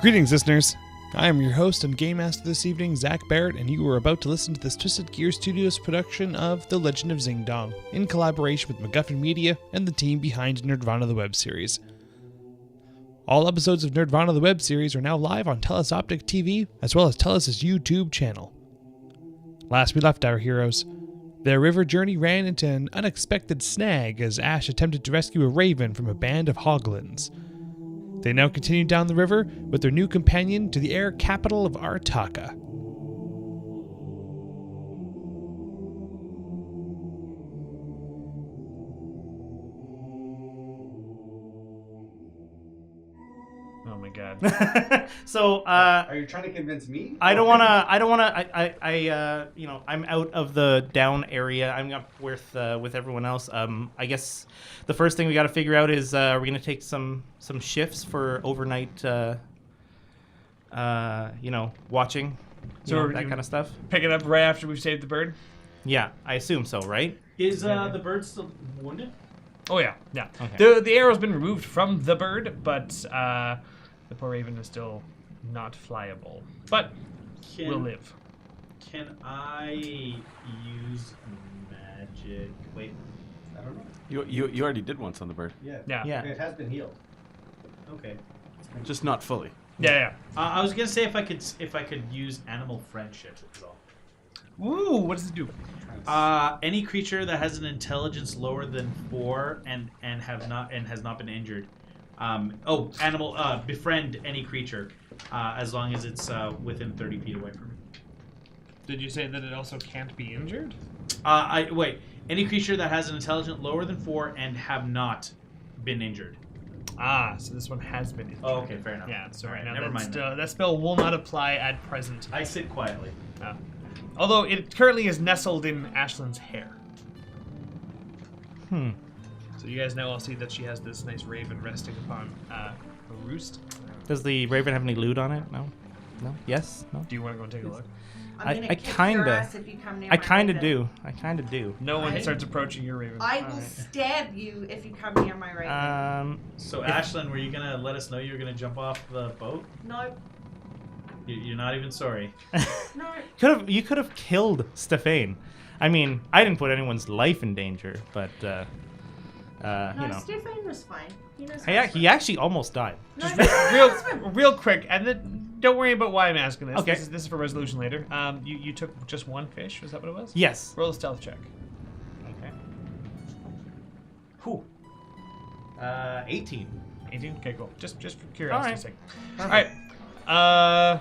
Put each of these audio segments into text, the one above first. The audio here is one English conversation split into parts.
Greetings, listeners. I am your host and Game Master this evening, Zach Barrett, and you are about to listen to this Twisted Gear Studios production of The Legend of Xingdong, in collaboration with MacGuffin Media and the team behind Nerdvana the Web Series. All episodes of Nerdvana the Web Series are now live on TLOZD TV, as well as TELUS's YouTube channel. Last we left our heroes, their river journey ran into an unexpected snag as Ash attempted to rescue a raven from a band of Hoglins. They now continue down the river with their new companion to the air capital of Artakha. Oh my god. So, are you trying to convince me? I don't want to, I'm out of the down area. I'm up with everyone else. I guess the first thing we got to figure out is, we're going to take some shifts for overnight, watching, that kind of stuff. Pick it up right after we've saved the bird? Yeah, I assume so, right? Is the bird still wounded? Oh, yeah. Okay. The arrow's been removed from the bird, but the poor raven is still not flyable. But will live. Can I use magic? Wait, I don't know. You already did once on the bird. Yeah. It has been healed. Okay. Just not fully. Yeah. I was gonna say if I could use animal friendship as well. Ooh, what does it do? Any creature that has an intelligence lower than 4 and has not been injured. Befriend any creature, as long as it's within 30 feet away from me. Did you say that it also can't be injured? Any creature that has an intelligence lower than 4 and have not been injured. So this one has been injured. Oh, okay, fair enough. Yeah, so right Alright, now never mind. that spell will not apply at present. I sit quietly. Although it currently is nestled in Ashlin's hair. So you guys now all see that she has this nice raven resting upon a roost. Does the raven have any loot on it? No? Yes? No? Do you want to go and take a look? I kind of do. No one starts approaching your raven. I will stab you if you come near my raven. So, Ashlyn, were you going to let us know you were going to jump off the boat? No. You're not even sorry. No. You could have killed Stephane. I mean, I didn't put anyone's life in danger, but Stefan was fine. He actually almost died. No, real quick, and then don't worry about why I'm asking this. Okay. This is for resolution later. You took just one fish. Was that what it was? Yes. Roll a stealth check. Okay. Whew. 18. 18. Okay, cool. Just for curiosity's sake. All Perfect. right.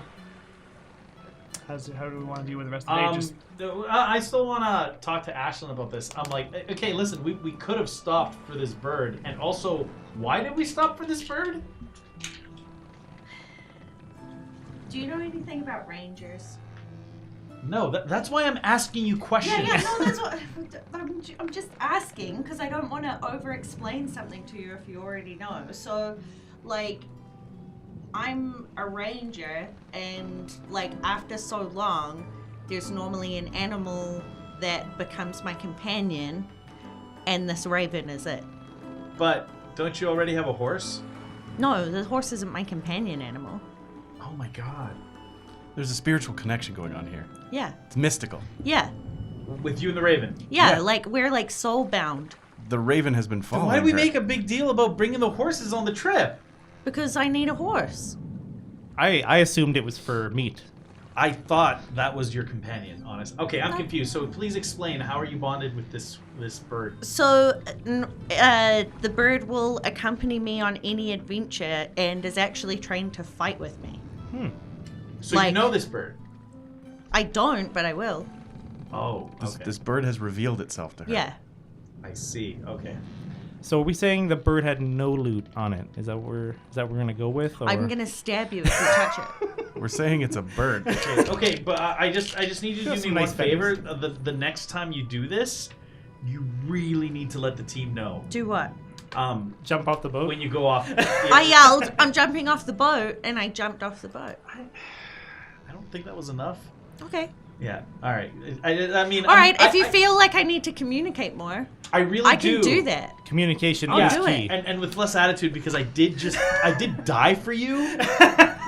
How do we want to deal with the rest of the day? I still want to talk to Ashlyn about this. I'm like, okay, listen, we could have stopped for this bird, and also, why did we stop for this bird? Do you know anything about rangers? No, that's why I'm asking you questions. No, that's what I'm just asking because I don't want to over-explain something to you if you already know. So, I'm a ranger, and after so long, there's normally an animal that becomes my companion, and this raven is it. But don't you already have a horse? No, the horse isn't my companion animal. Oh my god. There's a spiritual connection going on here. Yeah. It's mystical. Yeah. With you and the raven? Yeah, we're soul bound. The raven has been following Why do we her. make a big deal about bringing the horses on the trip? Because I need a horse. I assumed it was for meat. I thought that was your companion, honest. Okay, I'm confused. So please explain, how are you bonded with this bird? So, the bird will accompany me on any adventure and is actually trained to fight with me. So you know this bird? I don't, but I will. Oh, okay. This bird has revealed itself to her. Yeah. I see. Okay. So are we saying the bird had no loot on it? Is that what we're gonna go with? Or? I'm gonna stab you if you touch it. We're saying it's a bird. Okay, but I just need you to do me one nice favor. The next time you do this, you really need to let the team know. Do what? Jump off the boat? When you go off. I yelled, I'm jumping off the boat, and I jumped off the boat. I don't think that was enough. Okay. Yeah. All right. I mean. All right. If you feel like I need to communicate more, I really I can do that. Communication I'll is do key. it. And with less attitude, because I did die for you.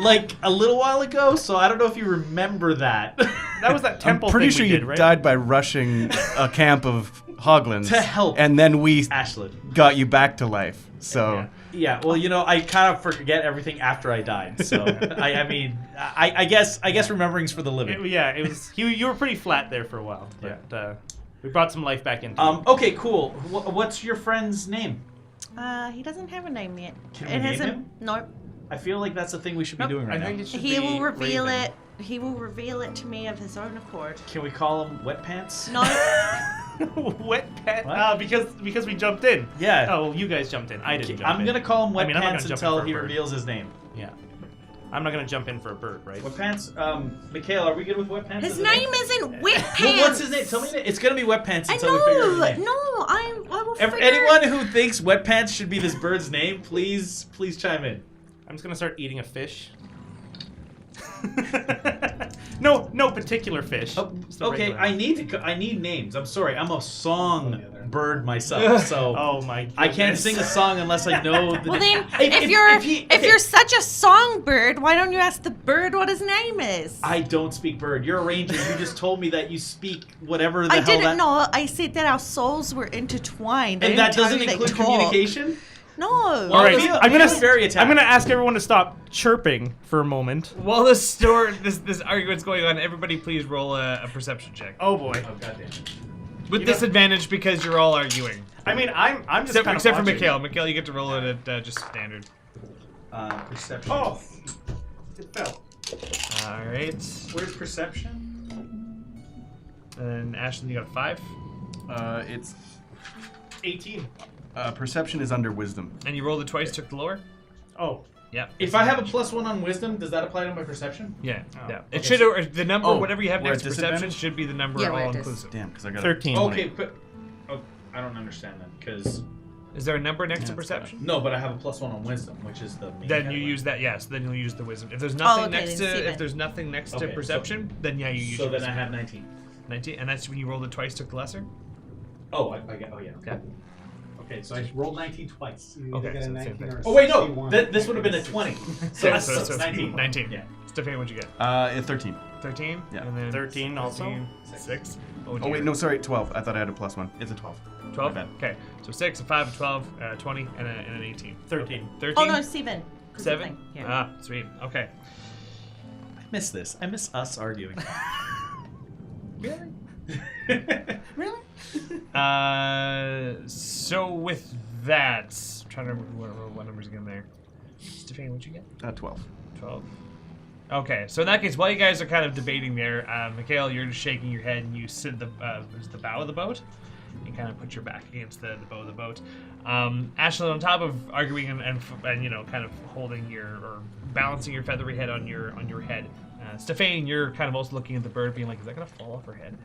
like a little while ago, so I don't know if you remember that. That was that temple I'm pretty thing sure we you did, right? died by rushing a camp of Hoglins To help. and then we Ashlyn. got you back to life. So Yeah, well, I kind of forget everything after I died. So I guess remembering's for the living. It was. You were pretty flat there for a while, but we brought some life back into you. Okay, cool. What's your friend's name? He doesn't have a name yet. Can we name him? Nope. I feel like that's the thing we should be doing right I now. think it should He be will reveal Raven. it. He will reveal it to me of his own accord. Can we call him Wet Pants? No. Wet pet? What? Because we jumped in. Yeah. Oh, well, you guys jumped in. I didn't jump in. I'm gonna call him Wet I'm not Pants gonna jump until in for he a bird. reveals his name. Yeah. I'm not gonna jump in for a bird, right? Wet Pants. Mikhail, are we good with Wet Pants? His as a name isn't Wet Pants. Well, what's his name? Tell me. It's gonna be Wet Pants I until we figure out his know. name. No, I will figure. Anyone who thinks Wet Pants should be this bird's name, please chime in. I'm just gonna start eating a fish. No particular fish. Just a Okay, regular. I need names. I'm sorry, I'm a song bird myself, so Oh my goodness. I can't sing a song unless I know the Well then, If if you're such a songbird, why don't you ask the bird what his name is? I don't speak bird. You're a ranger. You just told me that you speak whatever the I hell didn't that. know. I said that our souls were intertwined. I And didn't that tell doesn't you they include talk. communication. No. All right, feel- I'm gonna feel very attacked. I'm gonna ask everyone to stop chirping for a moment. While this argument's going on, everybody please roll a perception check. Oh boy. Oh goddamn. With You know- disadvantage because you're all arguing. I mean, I'm just Except, kind of except for watching. Mikhail. Mikhail, you get to roll it at just standard. Perception. Oh, it fell. All right. Where's perception? And Ashton, you got 5. it's 18. perception is under wisdom. And you rolled it twice, took the lower? Oh, Yeah. If I have a +1 on wisdom, does that apply to my perception? Yeah. Oh, Yeah. okay, It should, or the number, Oh, whatever you have we're next to at perception, disadvantage? should be the number Yeah, all where it is. inclusive. Damn, because I got 13. Okay, but I don't understand then, because Is there a number next to Yeah, it's perception? no, but I have a +1 on wisdom, which is the main Then you category. use that, yes. Then you'll use the wisdom. If there's nothing okay, next then to, see if that. there's nothing next Okay, to so- perception, then yeah, you use. So your then I wisdom. have 19. 19, and that's when you rolled it twice, took the lesser. Oh, I get. Oh yeah. Yeah. Okay, so I rolled 19 twice. Okay, so same thing. Oh wait, no, this would have been a 20. So Yeah, that's so so 19. 19. Yeah. Stephanie, what'd you get? 13. 13. Yeah. And then 13 also? 6. Oh wait, no, sorry, 12. I thought I had a +1. It's a 12. 12. My bad. Okay, so 6, a 5, a 12, 20, and an 18. 13. 13. Oh no, 7. 7. Yeah. Ah, sweet. Okay. I miss this. I miss us arguing. Really? Really? So with that, I'm trying to remember what numbers again there. Stephanie, what'd you get? 12. 12. Okay, so in that case, while you guys are kind of debating there, Mikhail, you're just shaking your head and you sit the bow of the boat. You kind of put your back against the bow of the boat. Ashlyn, on top of arguing and you know, kind of holding or balancing your feathery head on your head, Stephane, you're kind of also looking at the bird, being like, is that gonna fall off her head?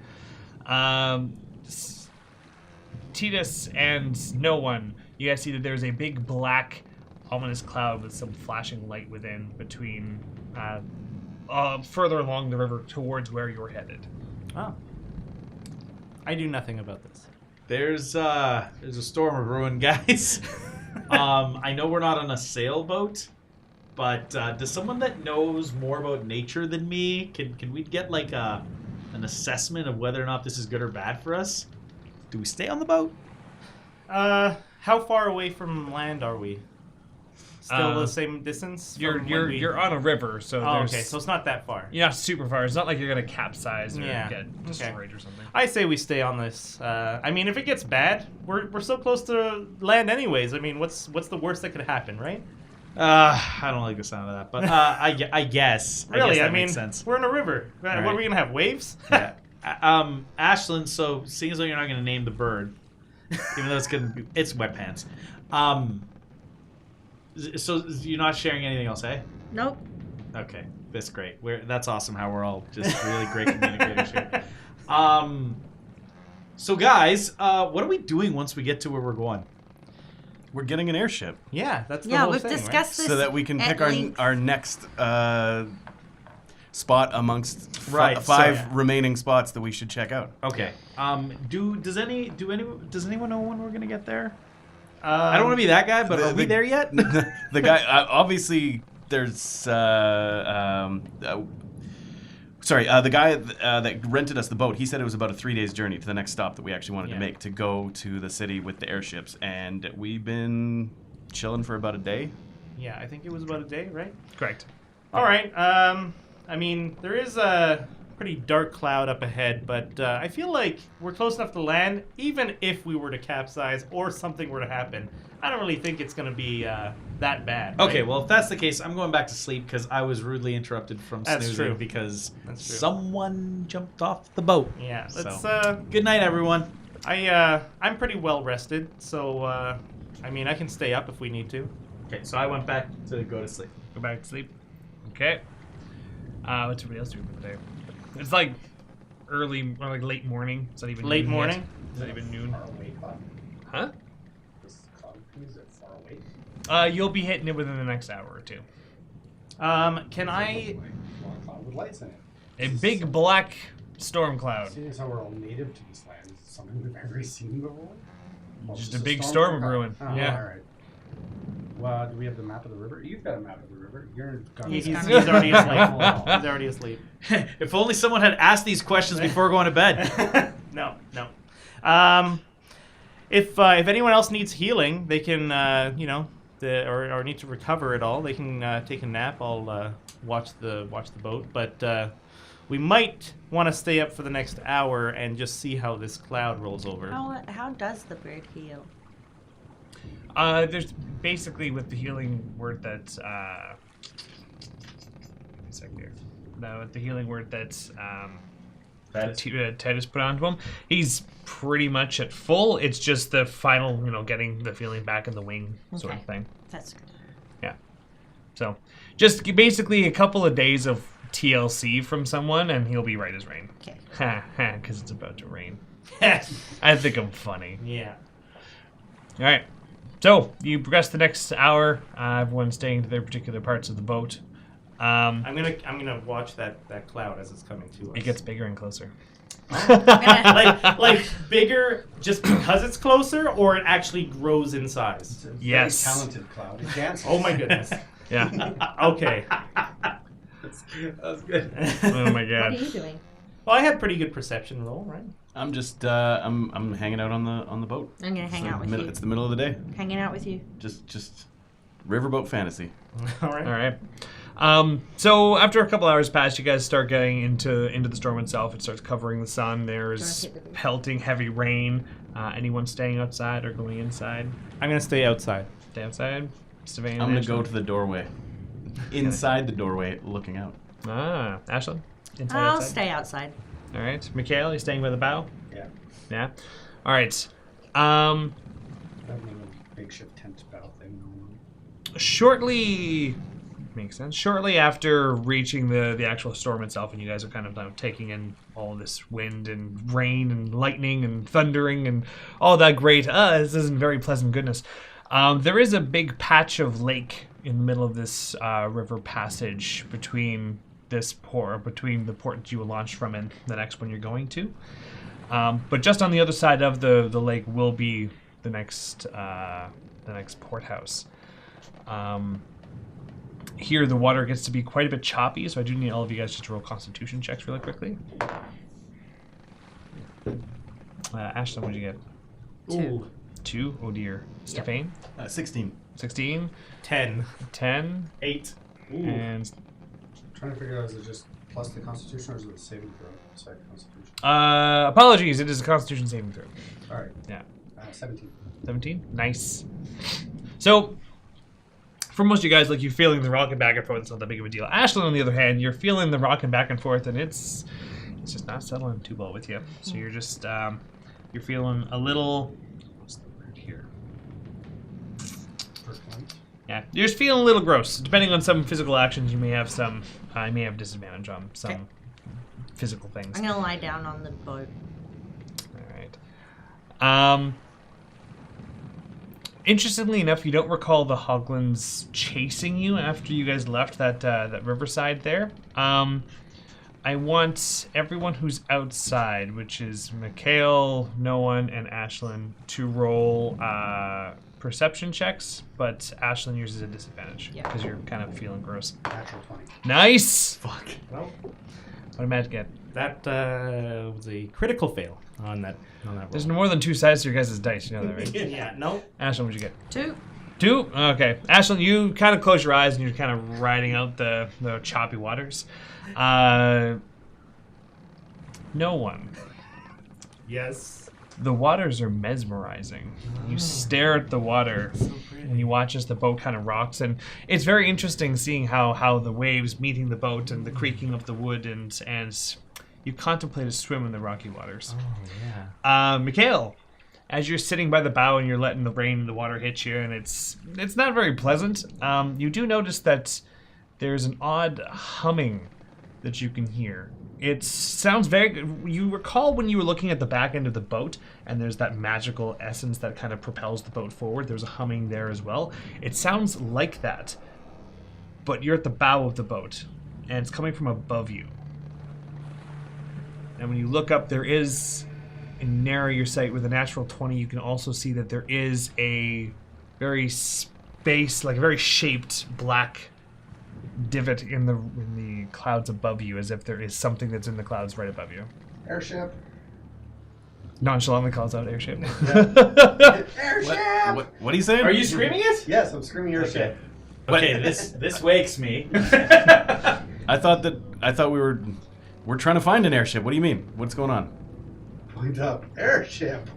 Titus and no one, you guys see that there's a big black ominous cloud with some flashing light within between further along the river towards where you're headed. Oh. I do nothing about this. There's a storm of ruin, guys. I know we're not on a sailboat, but does someone that knows more about nature than me, can we get like an assessment of whether or not this is good or bad for us? Do we stay on the boat? How far away from land are we? Still the same distance? You're from when we- you're on a river, so Oh, there's okay, so it's not that far. you're not super far. It's not like you're gonna capsize or Yeah, get okay. destroyed or something. I say we stay on this. I mean, if it gets bad, we're so close to land anyways. I mean, what's the worst that could happen, right? I don't like the sound of that, but I guess. Really, guess that I mean, makes sense. we're in a river. What right. are we gonna have, waves? Yeah. Ashlyn, so seeing as though you're not going to name the bird, even though it's Wet Pants. So you're not sharing anything else, eh? Nope. Okay, that's great. That's awesome how we're all just really great communicators here. So guys, what are we doing once we get to where we're going? We're getting an airship Yeah, that's the Yeah, whole we've thing, discussed this. so that we can at pick length. our next spot amongst Right, so- five remaining spots that we should check out. Okay. Does anyone know when we're gonna get there? Right? I don't want to be that guy, but the- are we the- there yet? The guy, obviously, the guy that rented us the boat, he said it was about a 3 days journey to the next stop that we actually wanted to make to go to the city with the airships. And we've been chilling for about a day. Yeah, I think it was about a day, right? Correct. All right. I mean, there is a pretty dark cloud up ahead, but I feel like we're close enough to land. Even if we were to capsize or something were to happen, I don't really think it's going to be that bad. Okay, right? well, if that's the case, I'm going back to sleep because I was rudely interrupted from That's snoozing true. because That's true. someone jumped off the boat. Yeah. Let's. So, good night, everyone. I'm pretty well rested, so I mean, I can stay up if we need to. Okay, so I went back to go to sleep. Go back to sleep. Okay. What's everybody else doing today? It's like early or like late morning. It's not even Late noon morning? Yet. It's not even noon. Far away, Bob. Huh? This cloud is it far away? You'll be hitting it within the next hour or two. Can I? Long cloud with lights in it. A big black storm cloud. Seeing as how we're all native to this land, is it something we've ever seen before? Well, Just it's a big storm brewing. Oh, Yeah. all right. Well, do we have the map of the river? You've got a map of the river. You're gone. He's gone. already asleep. He's already asleep. If only someone had asked these questions before going to bed. No. If anyone else needs healing, they can, or need to recover at all, they can take a nap. I'll watch the boat, but we might want to stay up for the next hour and just see how this cloud rolls over. How does the bird heal? There's basically with the healing word that's give me a sec here. No, with the healing word that's Ted has put onto him, he's pretty much at full. It's just the final, getting the feeling back in the wing sort of Okay. thing. That's good. Yeah. So just basically a couple of days of TLC from someone, and he'll be right as rain. Okay. Ha ha, because it's about to rain. I think I'm funny. Yeah. All right. So you progress the next hour. Everyone's staying to their particular parts of the boat. I'm gonna watch that cloud as it's coming to us. It gets bigger and closer. like bigger just because it's closer, or it actually grows in size. It's a very Yes. talented cloud. It dances. Oh my goodness. Yeah. Okay. That's good. Oh my What are god. you doing? Well, I had pretty good perception roll, right? I'm just I'm hanging out on the boat. I'm gonna hang out with you. It's the middle of the day. Hanging out with you. Just riverboat fantasy. All right. All right. So after a couple hours pass, you guys start getting into the storm itself. It starts covering the sun. There's Don't hit the roof. pelting heavy rain. Anyone staying outside or going inside? I'm gonna stay outside. Stay outside. Savannah. I'm gonna Ashlyn? go to the doorway. Inside the doorway, looking out. Ah, Ashlyn. Inside. I'll outside? stay outside. All right. Mikhail, you staying by the bow? Yeah. Yeah. All right. I have a makeshift tent battle thing going on. Shortly, makes sense. Shortly after reaching the actual storm itself, and you guys are kind of taking in all this wind and rain and lightning and thundering and all that great. This isn't very pleasant goodness. There is a big patch of lake in the middle of this river passage between this port, between the port that you were launched from and the next one you're going to. But just on the other side of the lake will be the next port house. Here the water gets to be quite a bit choppy, so I do need all of you guys just to roll Constitution checks really quickly. Ashton, what did you get? Two. 2? Oh dear. Stefan? 16. 16? 10. 10? 8. Ooh. And Trying to figure out, is it just plus the Constitution or is it the saving throw? Sorry, Constitution. apologies, it is a Constitution saving throw. All right. Yeah. 17. 17? Nice. So, for most of you guys, like, you're feeling the rocking back and forth, it's not that big of a deal. Ashlyn, on the other hand, you're feeling the rocking back and forth, and it's just not settling too well with you. So you're just, you're feeling a little, what's the word here? Percolates. Yeah, you're just feeling a little gross. Depending on some physical actions, you may have disadvantage on some Okay. physical things. I'm gonna lie down on the boat. All right. Interestingly enough, you don't recall the Hoglins chasing you after you guys left that riverside there. I want everyone who's outside, which is Mikhail, Noah, and Ashlyn, to roll perception checks, but Ashlyn, yours is a disadvantage Yeah. because you're kind of feeling gross. Natural 20. Nice. Fuck. Well, What did Matt get? that was a critical fail on that There's roll. more than 2 sides to your guys' dice. You know that, right? Yeah, no. Ashlyn, what'd you get? 2. 2? Okay. Ashlyn, you kind of close your eyes and you're kind of riding out the choppy waters. No one. Yes. The waters are mesmerizing. You stare at the water and you watch as the boat kind of rocks, and it's very interesting seeing how the waves meeting the boat and the creaking of the wood, and you contemplate a swim in the rocky waters. Oh, yeah. Mikhail, as you're sitting by the bow and you're letting the rain and the water hit you, and it's not very pleasant, you do notice that there's an odd humming that you can hear. It sounds very... You recall when you were looking at the back end of the boat, and there's that magical essence that kind of propels the boat forward. There's a humming there as well. It sounds like that, but you're at the bow of the boat, and it's coming from above you. And when you look up, there is... And narrow your sight with a natural 20, you can also see that there is a very like a very shaped black divot in the clouds above you, as if there is something that's in the clouds right above you. Airship. Nonchalantly calls out airship. Airship! What are you saying? Are you screaming it? Yes, I'm screaming airship. Okay, this wakes me. I thought we're trying to find an airship. What do you mean? What's going on? Point up. Airship.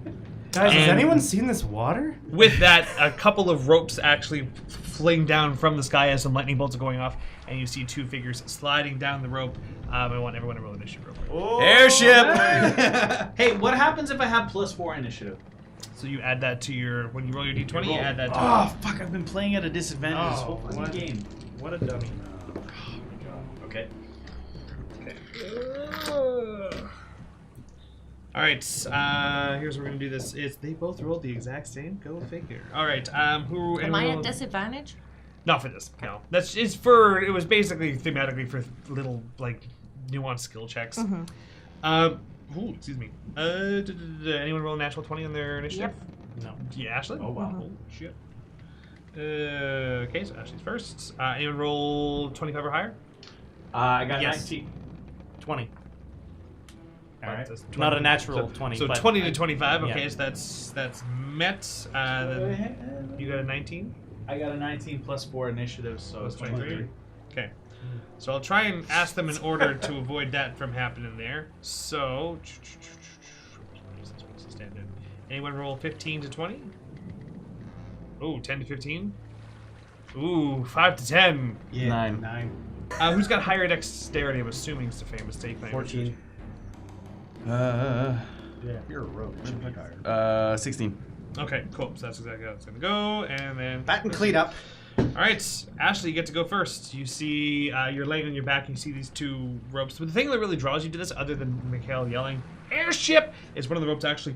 Guys, has And- anyone seen this water? With that, a couple of ropes actually fling down from the sky as some lightning bolts are going off, and you see 2 figures sliding down the rope. I want everyone to roll initiative real quick. Oh, Airship! Hey, what happens if I have +4 initiative? So you add that to your... When you roll your d20, you add that to Oh, fuck, I've been playing at a disadvantage this Oh, whole fucking what? game. What a dummy. Okay. All right, here's what we're gonna do. This is they both rolled the exact same. Go figure. All right, who? Am I anyone- at disadvantage? Not for this. No, that's it's for. It was basically thematically for little like nuanced skill checks. Ooh, excuse me. Anyone roll a natural 20 on their initiative? No. Yeah, Ashley. Oh, wow. Holy shit. Okay, so Ashley's first. Anyone roll 25 or higher? I got Yes. 19. 20. All right. That's Not a natural 20. So but 20 to I- 25. Okay, yeah. so that's met. Then you got a 19. I got a 19 +4 initiative, so Plus it's 23. 23. Okay. So I'll try and ask them in order to avoid that from happening there. So, standard. Anyone roll 15 to 20? Ooh, 10 to 15? Ooh, 5 to 10. Yeah. 9. 9. Who's got higher dexterity? I'm assuming it's a famous mistake. 14. Yeah, you're a rogue. It should be higher. 16. Okay, cool. So that's exactly how it's going to go. And then... Bat and clean up. All right, Ashley, you get to go first. You see, you're laying on your back, and you see these 2 ropes. But the thing that really draws you to this, other than Mikhail yelling, "Airship!" is one of the ropes actually,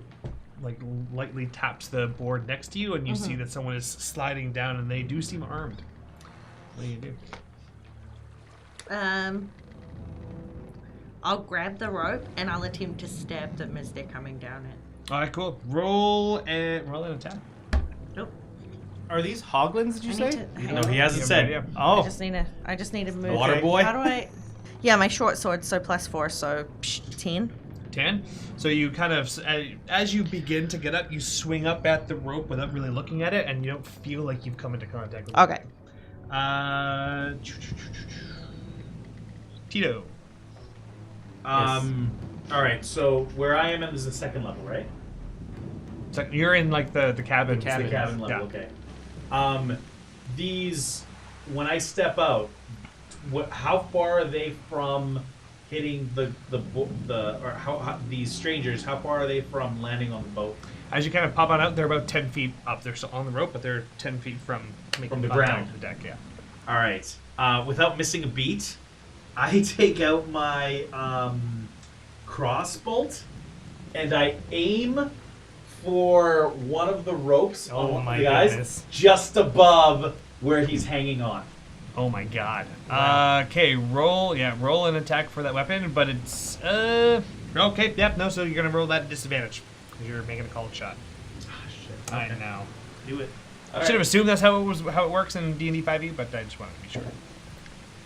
like, lightly taps the board next to you, and you see that someone is sliding down, and they do seem armed. What do you do? I'll grab the rope and I'll attempt to stab them as they're coming down it. All right, cool. Roll an attack. Nope. Are these Hoglins, did you I say? need to- hang No, on. he hasn't You said. have no idea. I Oh. just need to move. Water boy? How do I? Yeah, my short sword, so +4, so 10. 10. So you kind of, as you begin to get up, you swing up at the rope without really looking at it, and you don't feel like you've come into contact with it. Okay. Tito. All right, so where I am at is the second level, right? So you're in like the cabin. The cabin. The cabin level, okay. These, when I step out, how far are they from hitting these strangers? How far are they from landing on the boat? As you kind of pop on out, they're about 10 feet up. They're still on the rope, but they're 10 feet from making the pop down ground. to the deck. Yeah. All right. Without missing a beat, I take out my crossbolt and I aim for one of the ropes Oh on one my of the guys goodness. just above where he's hanging on. Oh my god. Okay, roll an attack for that weapon, but it's okay. Yep. No. So you're gonna roll that at disadvantage because you're making a called shot. Shit. Right now. Do it. I should have assumed that's how it works in D&D 5e, but I just wanted to be sure.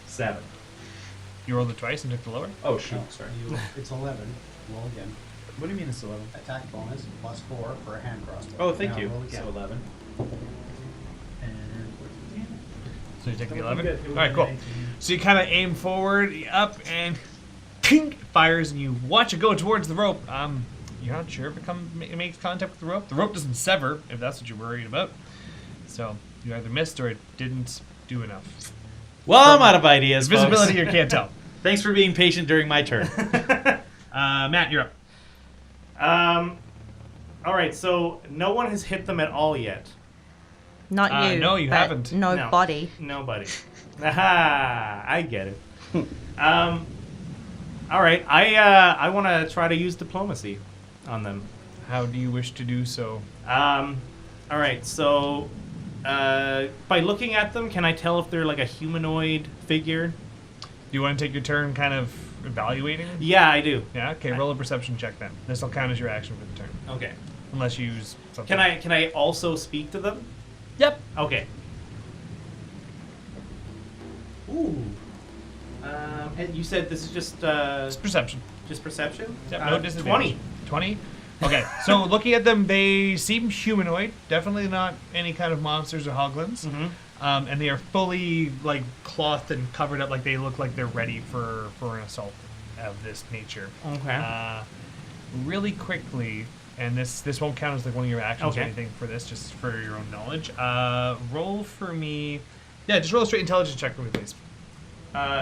7. You rolled it twice and took the lower? Oh shoot! No, Sorry. it's 11. Roll again. What do you mean it's 11? Attack bonus plus 4 for a hand crossbow. Oh, thank Now you. roll again. So 11. And So you take the That would 11? be good. It would Alright, be cool. 19. So you kind of aim forward, up, and ping, it fires, and you watch it go towards the rope. You're not sure if it makes contact with the rope. The rope doesn't sever, if that's what you're worried about. So you either missed or it didn't do enough. Well, I'm out of ideas. Visibility, folks. you can't tell. Thanks for being patient during my turn. Matt, you're up. All right, so no one has hit them at all yet. Not you. no, you but haven't. Nobody. Nobody. Aha! I get it. All right, I want to try to use diplomacy on them. How do you wish to do so? All right, so by looking at them, can I tell if they're like a humanoid figure? Do you want to take your turn kind of evaluating? Yeah, I do. Yeah, okay, roll a perception check then. This will count as your action for the turn. Okay. Unless you use something. Can I also speak to them? Yep. Okay. Ooh. And you said this is just It's perception. perception? Yep, no disadvantage. 20. 20? Okay, so looking at them, they seem humanoid. Definitely not any kind of monsters or hoglins. Mhm. And they are fully like clothed and covered up, like they look like they're ready for an assault of this nature. Okay. Really quickly, and this won't count as like one of your actions or Okay. anything for this, just for your own knowledge. Roll for me. Yeah, just roll a straight intelligence check for me, please.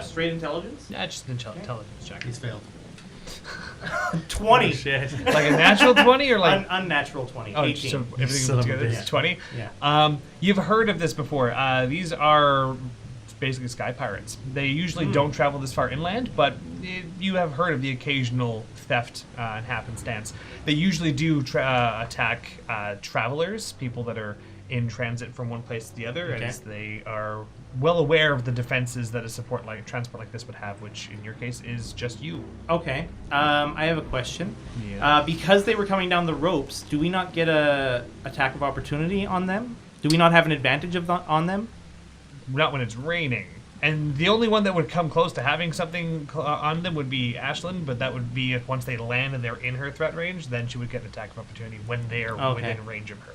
Straight intelligence? Yeah, just an intelligence check. He's failed. 20. Shit. Like a natural 20 or like Unnatural 20. Oh, 18. so everything son of a together is bitch. 20? Yeah. You've heard of this before. These are basically sky pirates. They usually don't travel this far inland, but you have heard of the occasional theft and happenstance. They usually do attack travelers, people that are in transit from one place to the other, Okay. as they are well aware of the defenses that a transport like this would have, which in your case is just you. Okay. I have a question. Yeah. Because they were coming down the ropes, do we not get a attack of opportunity on them? Do we not have an advantage on them? Not when it's raining. And the only one that would come close to having something on them would be Ashlyn, but that would be if once they land and they're in her threat range, then she would get an attack of opportunity when they're Okay. within range of her.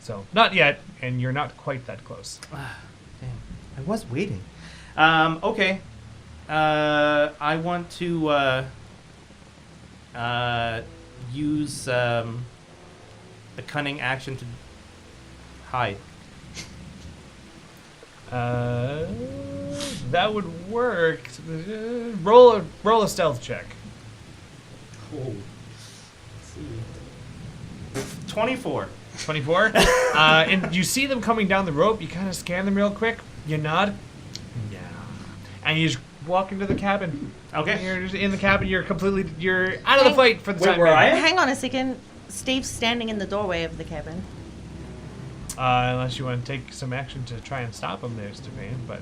So, not yet, and you're not quite that close. Damn. I was waiting. Okay. I want to use the cunning action to hide. That would work. Roll a stealth check. Oh. Let's see. 24. 24. And you see them coming down the rope. You kind of scan them real quick. You nod. Yeah. And you just walk into the cabin. Okay. You're just in the cabin. You're out of the fight for the Wait, time where being. I am? Hang on a second. Steve's standing in the doorway of the cabin. Unless you want to take some action to try and stop him there, Stefan. But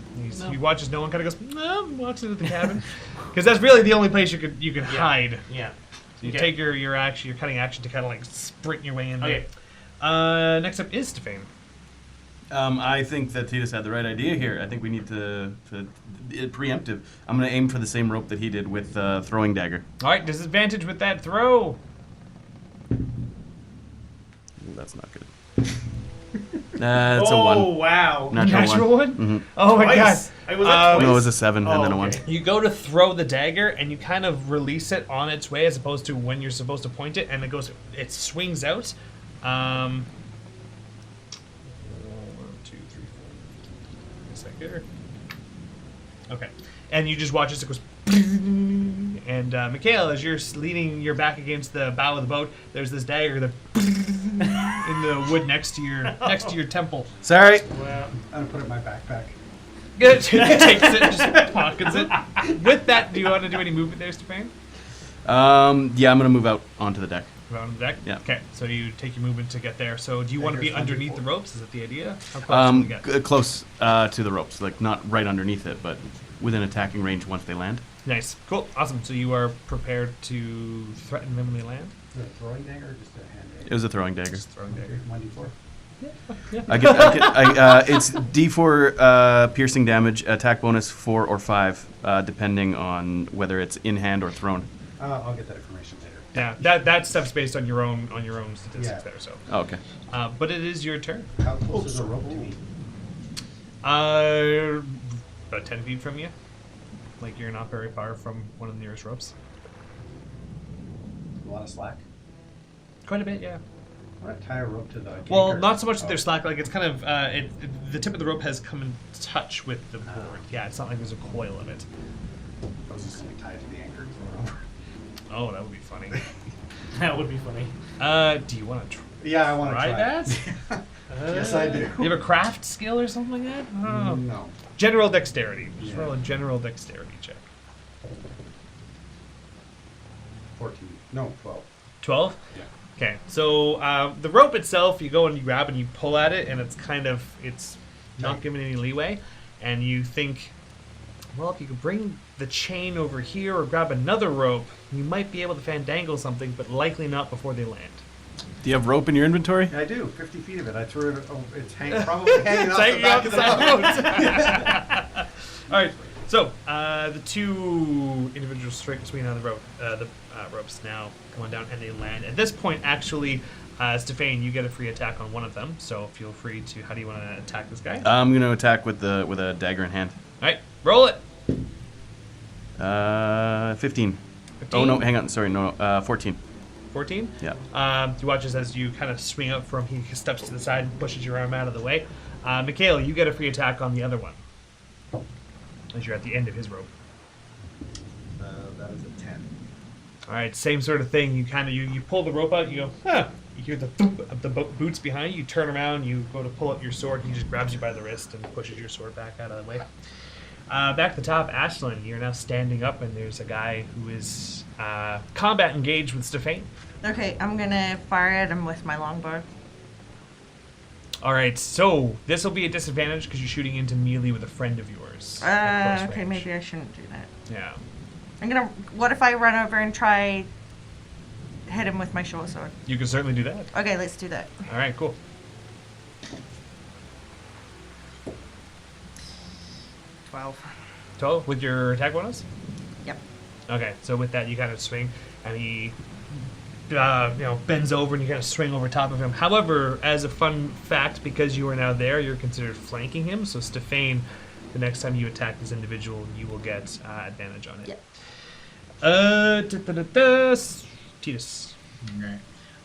he watches no one, kind of goes, no, walks into the cabin. Because that's really the only place you could hide. Yeah. So you Okay. take your action, your cutting action to kind of like sprint your way in there. Okay. Next up is Stefan. I think that Titus had the right idea here. I think we need to preemptive. I'm going to aim for the same rope that he did with throwing dagger. All right, disadvantage with that throw. Ooh, that's not good. It's a 1. Oh, wow. Natural one? Mm-hmm. Oh my Twice. god. I was at No, it was twice. a 7 and then a 1. okay. You go to throw the dagger and you kind of release it on its way as opposed to when you're supposed to point it, and it swings out. 1, 2, 3, 4. A sec here. Okay. And you just watch as it goes. And Mikhail, as you're leaning your back against the bow of the boat, there's this dagger that in the wood next to your temple. Sorry. Wow. I'm gonna put it in my backpack. Takes it, just pockets it. With that, do you want to do any movement there, Stefan? Yeah, I'm going to move out onto the deck. Around the deck? Yeah. Okay, so you take your movement to get there. So do you want to be Dagger's underneath the 24. ropes? Is that the idea? How close do you get? Close to the ropes, like not right underneath it, but within attacking range once they land. Nice. Cool. Awesome. So you are prepared to threaten them when they land? Is it a throwing dagger or just a hand It dagger? was a throwing dagger. Throwing dagger. 1d4. It's D4 piercing damage, attack bonus 4 or 5, depending on whether it's in hand or thrown. I'll get that information later. Yeah, that stuff's based on your own statistics Yeah. there. So, Oh, okay. but it is your turn. How close is the rope to me? About 10 feet from you. Like you're not very far from one of the nearest ropes. A lot of slack. Quite a bit, yeah. I want to tie a rope to the Well, anchor. not so much that Oh. there's slack. Like it's kind of the tip of the rope has come in touch with the board. Yeah, it's not like there's a coil of it. I was just going to tie it to the anchor and throw it over. Oh, that would be funny. That would be funny. Do you want to Yeah, I want to try try that? Yes, I do. You have a craft skill or something like that? Oh. No. General dexterity. Just Yeah. roll a general dexterity check. 14. No, 12. 12? Yeah. Okay, so the rope itself, you go and you grab and you pull at it, and it's not Tight. giving any leeway. And you think, well, if you could bring the chain over here or grab another rope, you might be able to fandangle something, but likely not before they land. Do you have rope in your inventory? I do. 50 feet of it. I threw it. Oh, it's probably hanging off the Hanging back off of the the side boat. All right, so the two individuals straight between on the rope, ropes now going down, and they land. At this point, actually, Stefan, you get a free attack on one of them, so feel free to. How do you want to attack this guy? I'm going to attack with a dagger in hand. All right, roll it. 15. 15? Oh, no, hang on. Sorry, no, 14. 14? Yeah. You watch as you kind of swing up from him, he steps to the side and pushes your arm out of the way. Mikhail, you get a free attack on the other one. As you're at the end of his rope. That is a 10. All right, same sort of thing. You kind of you pull the rope out. You go, huh. You hear the thump of the boots behind you. You turn around. You go to pull up your sword. He just grabs you by the wrist and pushes your sword back out of the way. Back at the top, Ashlyn, you're now standing up, and there's a guy who is combat engaged with Stefan. Okay, I'm gonna fire at him with my longbow. All right, so this will be a disadvantage because you're shooting into melee with a friend of yours. at close Okay, range. maybe I shouldn't do that. Yeah. I'm gonna. What if I run over and try hit him with my short sword? You can certainly do that. Okay, let's do that. All right, cool. 12. 12 with your attack bonus? Yep. Okay, so with that, you kind of swing, and he bends over, and you kind of swing over top of him. However, as a fun fact, because you are now there, you're considered flanking him. So, Stefan, the next time you attack this individual, you will get advantage on it. Yep. Titus. Okay.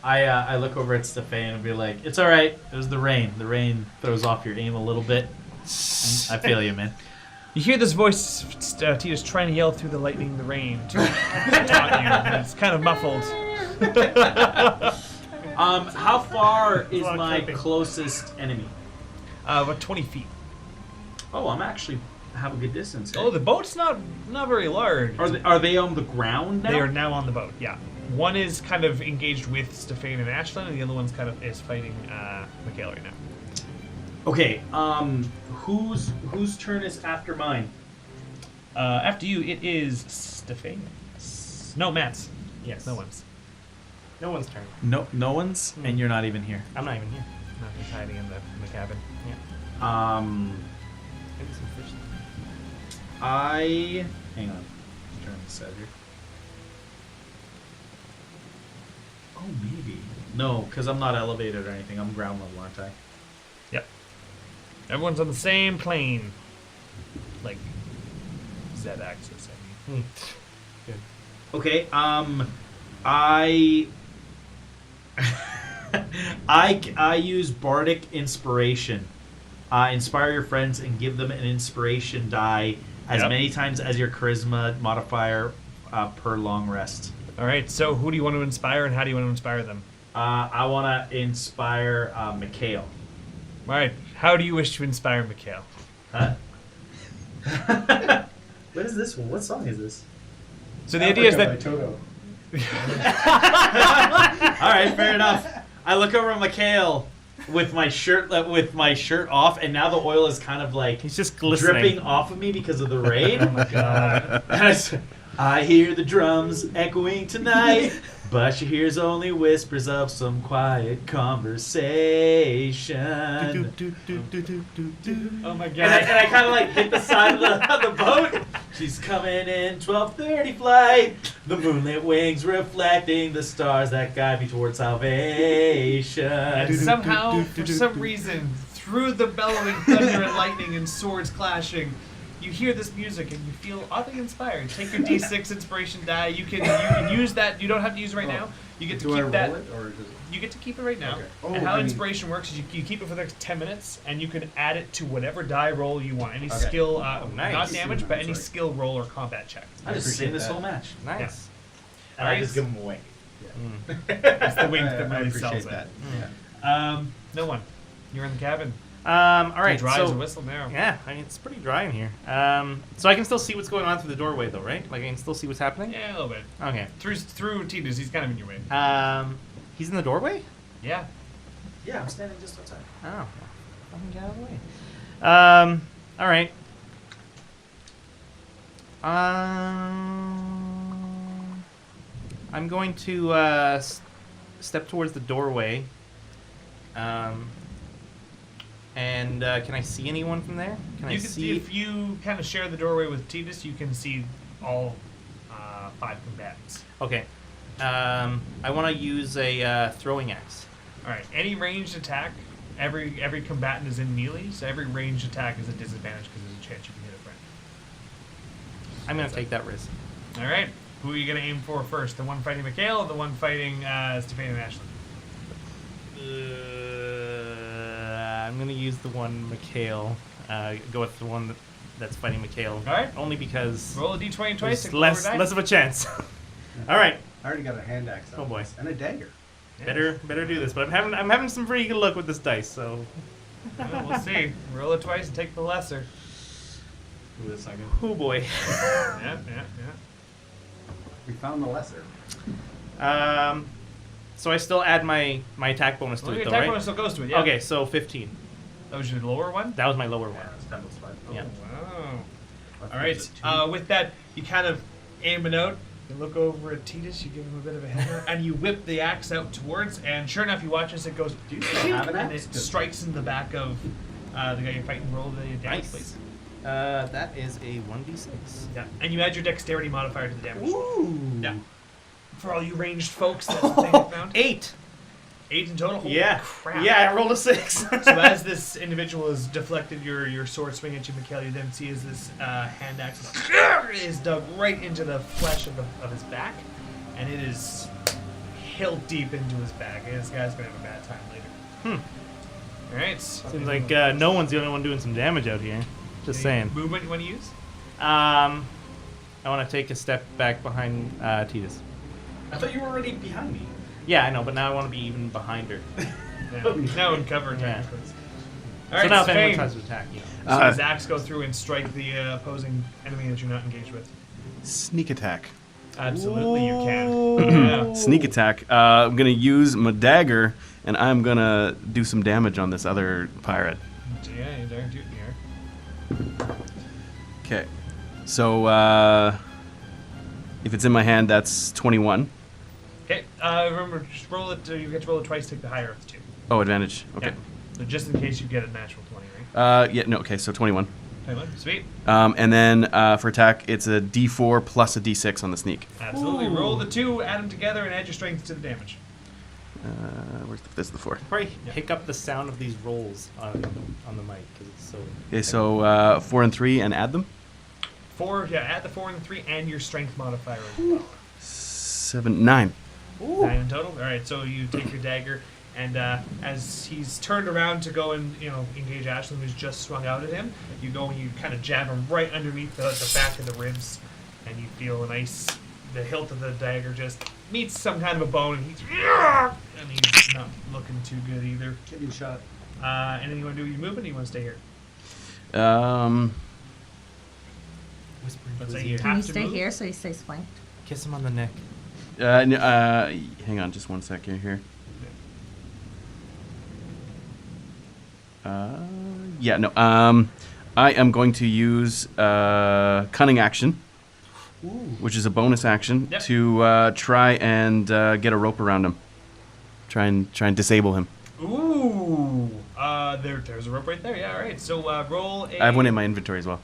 I look over at Stefan and be like, "It's all right. It was the rain. The rain throws off your aim a little bit. I feel you, man." You hear this voice, Titus, trying to yell through the lightning and the rain to taunt you. And it's kind of muffled. How far is Lot of my clipping. closest enemy? About 20 feet. Oh, I'm actually have a good distance. Oh, the boat's not very large. Are they on the ground now? They are now on the boat. Yeah, one is kind of engaged with Stefan and Ashlyn, and the other one's kind of is fighting Mikhail right now. Okay. Whose turn is after mine? After you, it is Stefan. No, Matt's. Yes. No one's. No one's turn. No one's, Mm. and you're not even here. I'm not even here. No, he's hiding in the cabin. Maybe some fish. Hang on. I'm trying to set here. Oh, maybe. No, because I'm not elevated or anything. I'm ground level, aren't I? Yep. Everyone's on the same plane. Like Z-axis. I mean. Okay. I use bardic inspiration. Inspire your friends and give them an inspiration die as Yep. many times as your charisma modifier per long rest. All right. So, who do you want to inspire, and how do you want to inspire them? I want to inspire Mikhail. All right. How do you wish to inspire Mikhail? Huh? What is this one? What song is this? So the idea is Africa that by Toto. All right, fair enough. I look over at Mikhail with my shirt off, and now the oil is kind of like He's just glistening. dripping off of me because of the rain. God. And I hear the drums echoing tonight. but she hears only whispers of some quiet conversation. Oh my god. And I kind of like hit the side of the boat. She's coming in 12:30 flight. The moonlit wings reflecting the stars that guide me towards salvation. And somehow, for some reason, through the bellowing thunder and lightning and swords clashing, you hear this music and you feel oddly inspired. Take your D6 inspiration die. You can use that. You don't have to use it right now. You get to keep that. Roll it, or does it... You get to keep it right now. Okay. Oh, And how I mean- inspiration works is you keep it for the next 10 minutes, and you can add it to whatever die roll you want. Any Okay. skill, nice. not damage, but any Sorry. skill roll or combat check. I just appreciate sing this that. whole match. Nice. And I just give them away. That's the wink that I really appreciate sells that. it. Yeah. No one. You're in the cabin. All right. Dry as a So whistle now. yeah, I mean it's pretty dry in here. So I can still see what's going on through the doorway, though, right? Like I can still see what's happening. Yeah, a little bit. Okay. Through Titus, he's kind of in your way. He's in the doorway. Yeah. Yeah, I'm standing just outside. Oh, fucking get out of the way. All right. I'm going to step towards the doorway. And can I see anyone from there? Can I You can see if you kind of share the doorway with Titus, you can see all 5 combatants. Okay. I want to use a throwing axe. All right. Any ranged attack, every combatant is in melee, so every ranged attack is a disadvantage because there's a chance you can hit a friend. I'm gonna take that risk. All right. Who are you gonna aim for first? The one fighting Mikhail, or the one fighting Stefan and Ashley? I'm gonna use the one Mikhail. Go with the one that's fighting Mikhail. All right. Only because Roll a d20 twice. there's and roll over die. less of a chance. All right. I already got a hand axe. Oh, boy. And a dagger. Yeah. Better do this. But I'm having some pretty good luck with this dice. So Well, we'll see. Roll it twice and take the lesser. Wait a second. oh boy. Yeah. We found the lesser. So I still add my attack bonus to Well, it, your though, attack right? bonus still goes to it. Yeah. Okay, so 15. That was your lower one. That was my lower one. Yeah, it's double spot. Yeah. Wow. What All was right. it, With that, you kind of aim it out. You look over at Titus. You give him a bit of a hammer, and you whip the axe out towards. And sure enough, you watch as it goes. Do you still have an and axe? it strikes in the back of the guy you're fighting. Roll the damage, Nice. please. That is a 1d6. Yeah. And you add your dexterity modifier to the damage. Ooh. Yeah. For all you ranged folks, that's the thing I found. 8. 8 in total. Holy Yeah. crap. Yeah, I rolled a 6. So as this individual has deflected your sword swing at you, Mikhail, you then see as this hand axe is dug right into the flesh of his back, and it is hilt deep into his back. And this guy's gonna have a bad time later. All right. Seems like no one's the only one doing some damage out here. Just saying. Movement you want to use? I want to take a step back behind Titus. I thought you were already behind me. Yeah, I know, but now I want to be even behind her. Yeah. Now in cover. Yeah. technically. All So right. now if anyone Svain. tries to attack you. So does axe go through and strike the opposing enemy that you're not engaged with? Sneak attack. Absolutely, you can. Yeah. Sneak attack. I'm gonna use my dagger, and I'm gonna do some damage on this other pirate. Yeah, you're darn tootin' here. Okay. So if it's in my hand, that's 21. Okay, remember, just roll it. You get to roll it twice. Take the higher of the two. Oh, advantage. Okay. Yeah. So just in case you get a natural 20, right? Yeah. No. Okay. So 21. 21. Sweet. And then for attack, it's a D4 plus a D6 on the sneak. Absolutely. Roll the two, add them together, and add your strength to the damage. This is the 4. Probably pick up the sound of these rolls on the mic because it's so. Okay. So 4 and 3, and add them. 4. Yeah. Add the 4 and the 3, and your strength modifier as well. 7, 9. 9 in total. All right. So you take your dagger, and as he's turned around to go and engage Ashlyn, who's just swung out at him, you go and you kind of jab him right underneath the back of the ribs, and you feel the hilt of the dagger just meets some kind of a bone, and he's not looking too good either. Get you shot. Anything you want to do with your movement, or you want to stay here? Let's say you Can have you to stay move. here so he stays flanked? Kiss him on the neck. Hang on, just 1 second here. Yeah, no. I am going to use cunning action which is a bonus action, Yep. to try and get a rope around him. Try and disable him. Ooh. There's a rope right there. Yeah, all right. So roll a... I have one in my inventory as well.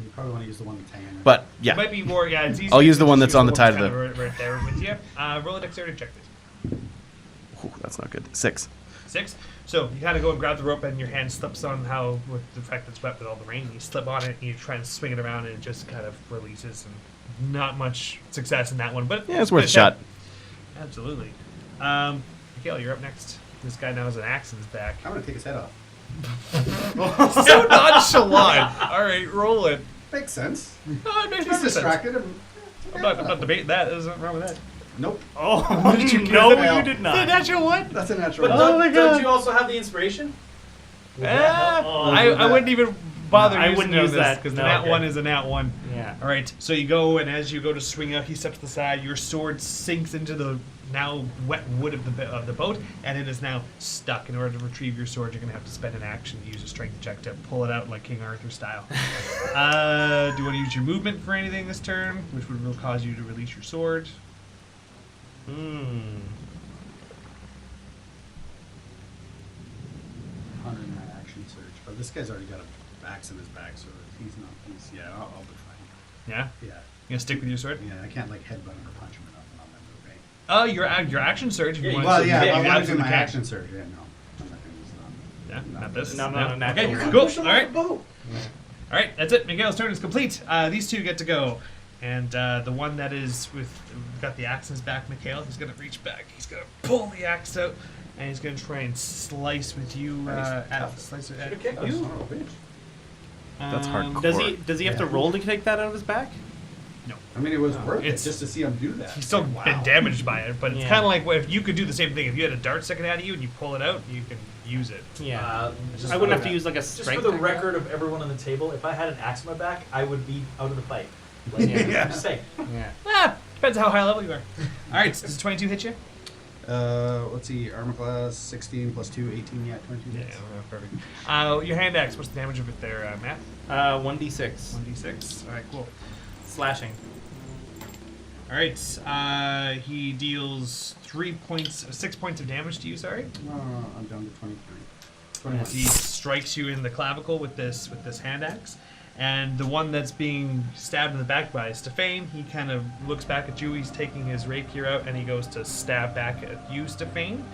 You probably want to use the one that's hanging. But, It yeah. might be more, yeah, it's easier. I'll use to the one just that's on the use side one of that's kind right there with you. Roll a dexterity check, please. Ooh, that's not good. 6. 6. So you kind of go and grab the rope, and your hand slips on how, with the fact that it's wet with all the rain, you slip on it, and you try and swing it around, and it just kind of releases. And not much success in that one, but Yeah, it's worth a shot. Absolutely. Mikhail, you're up next. This guy now has an axe in his back. I'm gonna take his head off. So nonchalant. All right, roll it. Makes sense. Oh, it makes He's perfect sense. distracted. I'm not debating that. There's nothing wrong with that. Nope. Oh, Did you no, kill you it? did not. The natural one? That's a natural. But one. don't you also have the inspiration? I wouldn't even bother No, I using wouldn't it on use this, that. because No, the nat okay. one is a nat one. Yeah. All right, so you go, and as you go to swing up, he steps to the side. Your sword sinks into the now wet wood of the boat, and it is now stuck. In order to retrieve your sword, you're going to have to spend an action to use a strength check to pull it out like King Arthur style. Do you want to use your movement for anything this turn, which would cause you to release your sword? Hmm. 100 in my action surge. But this guy's already got an axe in his back, so he's not. Yeah, I'll be fine. Yeah? Yeah. You gonna stick with your sword? Yeah, I can't like headbutt him or punch him or nothing on that move, right? Your action surge. If you want Well, to, yeah, you I want to do absolutely my can. action surge. Yeah, no. I'm not gonna use it on. Yeah, not this. No, Okay, natural. cool. Push him All off right. the boat. All right, that's it. Miguel's turn is complete. These two get to go. And the one that is got the axe in his back, Mikhail, he's going to reach back. He's going to pull the axe out, and he's going to try and slice with you. Slice it at you. Son of a bitch. That's hardcore. Does he have to roll to take that out of his back? No. I mean, it was worth It's- it just to see him do that. He's still been damaged by it, but it's Yeah. kind of like if you could do the same thing. If you had a dart sticking out of you and you pull it out, you can use it. Yeah. Just I wouldn't have for- to use like a Just for strength. the check. record of everyone on the table, if I had an axe in my back, I would be out of the fight. Like, Yeah. I'm just saying. Yeah. Depends how high level you are. All right, does 22 hit you? Let's see. Armor class 16 plus 2, 18. Yeah, 22. Yeah, perfect. Your hand axe, what's the damage of it there, Matt? 1d6 1d6. All right, cool. slashing. All right, he deals 6 points of damage to you. Sorry, I'm down to 23. as he strikes you in the clavicle with this hand axe, and the one that's being stabbed in the back by Stephane, he kind of looks back at you. He's taking his rapier out, and he goes to stab back at you, Stephane,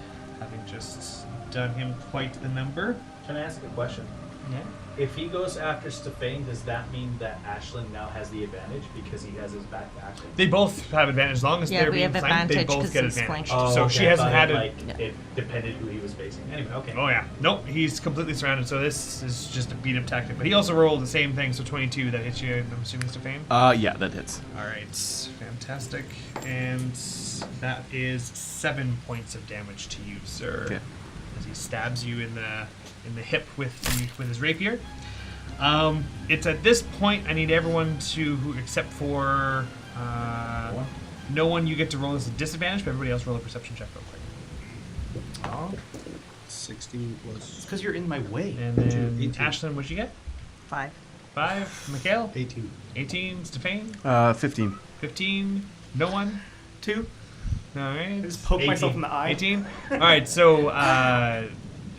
having just done him quite the number. Can I ask a question? Yeah. If he goes after Stephane, does that mean that Ashlyn now has the advantage because he has his back to Ashlyn? They both have advantage as long as Yeah, they're we being have flanked. They advantage both 'cause get he's advantage. flanked. So okay, she I hasn't thought had it. like Yeah. it depended who he was facing. Anyway, okay. Oh yeah, nope. He's completely surrounded. So this is just a beat up tactic. But he also rolled the same thing. So 22 that hits you. I'm assuming Stephane. Yeah, that hits. All right, fantastic. And that is 7 points of damage to you, sir. Okay. As he stabs you in the hip with his rapier. It's at this point I need everyone except for no one. You get to roll as a disadvantage, but everybody else roll a perception check real quick. Oh, 16 it's plus because you're in my way. And then 18. Ashlyn, what'd you get? 5. 5. Mikhail? 18. 18. Stephane? 15. 15. No one? 2. All right. Just poke myself in the eye. 18. All right. So,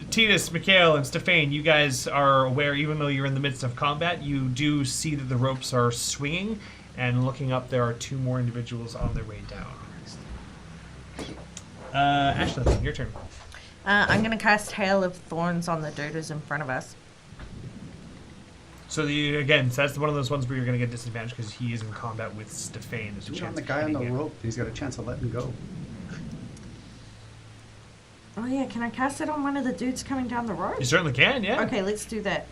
Titus, Mikhail, and Stephane, you guys are aware, even though you're in the midst of combat, you do see that the ropes are swinging, and looking up, there are 2 more individuals on their way down. Ashlyn, your turn. I'm going to cast Hail of Thorns on the doders in front of us. So again, so that's one of those ones where you're going to get disadvantage because he is in combat with Stephane. There's a Do it chance on the of guy on the hitting him. rope. He's got a chance of letting go. Oh yeah, can I cast it on one of the dudes coming down the road? You certainly can, yeah. Okay, let's do that.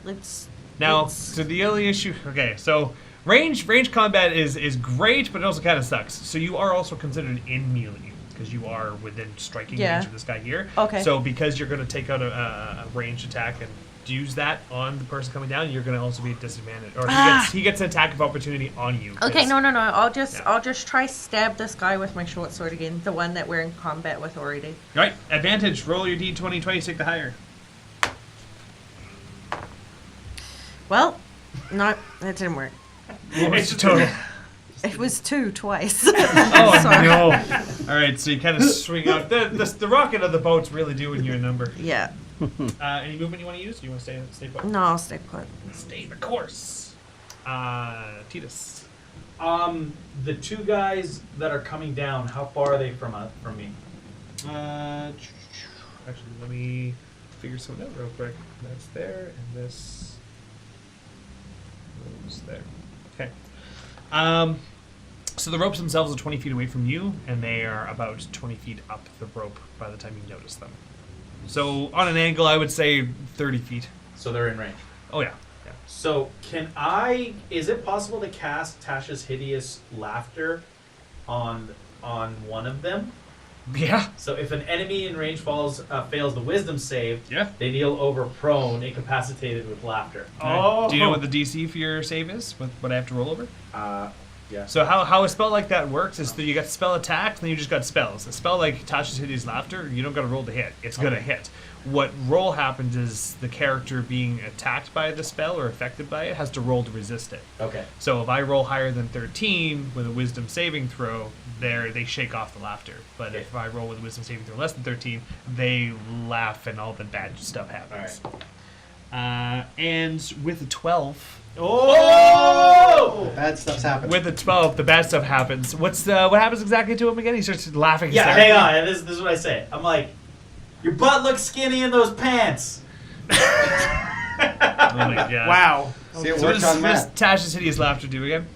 Now, let's- so the only issue. Okay, so range combat is great, but it also kind of sucks. So you are also considered in melee because you are within striking Yeah. range of this guy here. Okay. So because you're going to take out a ranged attack and use that on the person coming down, you're going to also be at disadvantage, or he gets an attack of opportunity on you. 'cause- Okay, no. I'll just Yeah. try stab this guy with my short sword again, the one that we're in combat with already. All right, advantage. Roll your d20, 20, take the higher. Well, no, that didn't work. What was the total? It was 2 twice. Oh Sorry. no! All right, so you kind of swing out. The rocket of the boat's really doing you a number. Yeah. Any movement you want to use? Do you want to stay put? No, I'll stay put. Stay the course. Titus. The 2 guys that are coming down, how far are they from me? Actually, let me figure something out real quick. That's there, and this goes there. Okay. So the ropes themselves are 20 feet away from you, and they are about 20 feet up the rope by the time you notice them. So on an angle, I would say 30 feet. So they're in range. Oh yeah. So is it possible to cast Tasha's Hideous Laughter on one of them? Yeah. So if an enemy in range fails the wisdom save, Yeah. they kneel over prone, incapacitated with laughter. Oh. Do you know what the DC for your save is? What I have to roll over? Yeah. So how a spell like that works is that you got spell attack, and then you just got spells. A spell like Tasha's Hideous Laughter, you don't got to roll to hit. It's gonna hit. What roll happens is the character being attacked by the spell or affected by it has to roll to resist it. Okay. So if I roll higher than 13 with a wisdom saving throw, they shake off the laughter. But Okay. if I roll with a wisdom saving throw less than 13, they laugh and all the bad stuff happens. And with a 12. Oh! Bad stuff's happening. With a 12, the bad stuff happens. What happens exactly to him again? He starts laughing. Yeah, hysterically. hang on. This is what I say. I'm like, your butt looks skinny in those pants. Oh my god. Wow. See, it So worked on what does Matt. Tasha's Hideous Laughter do again?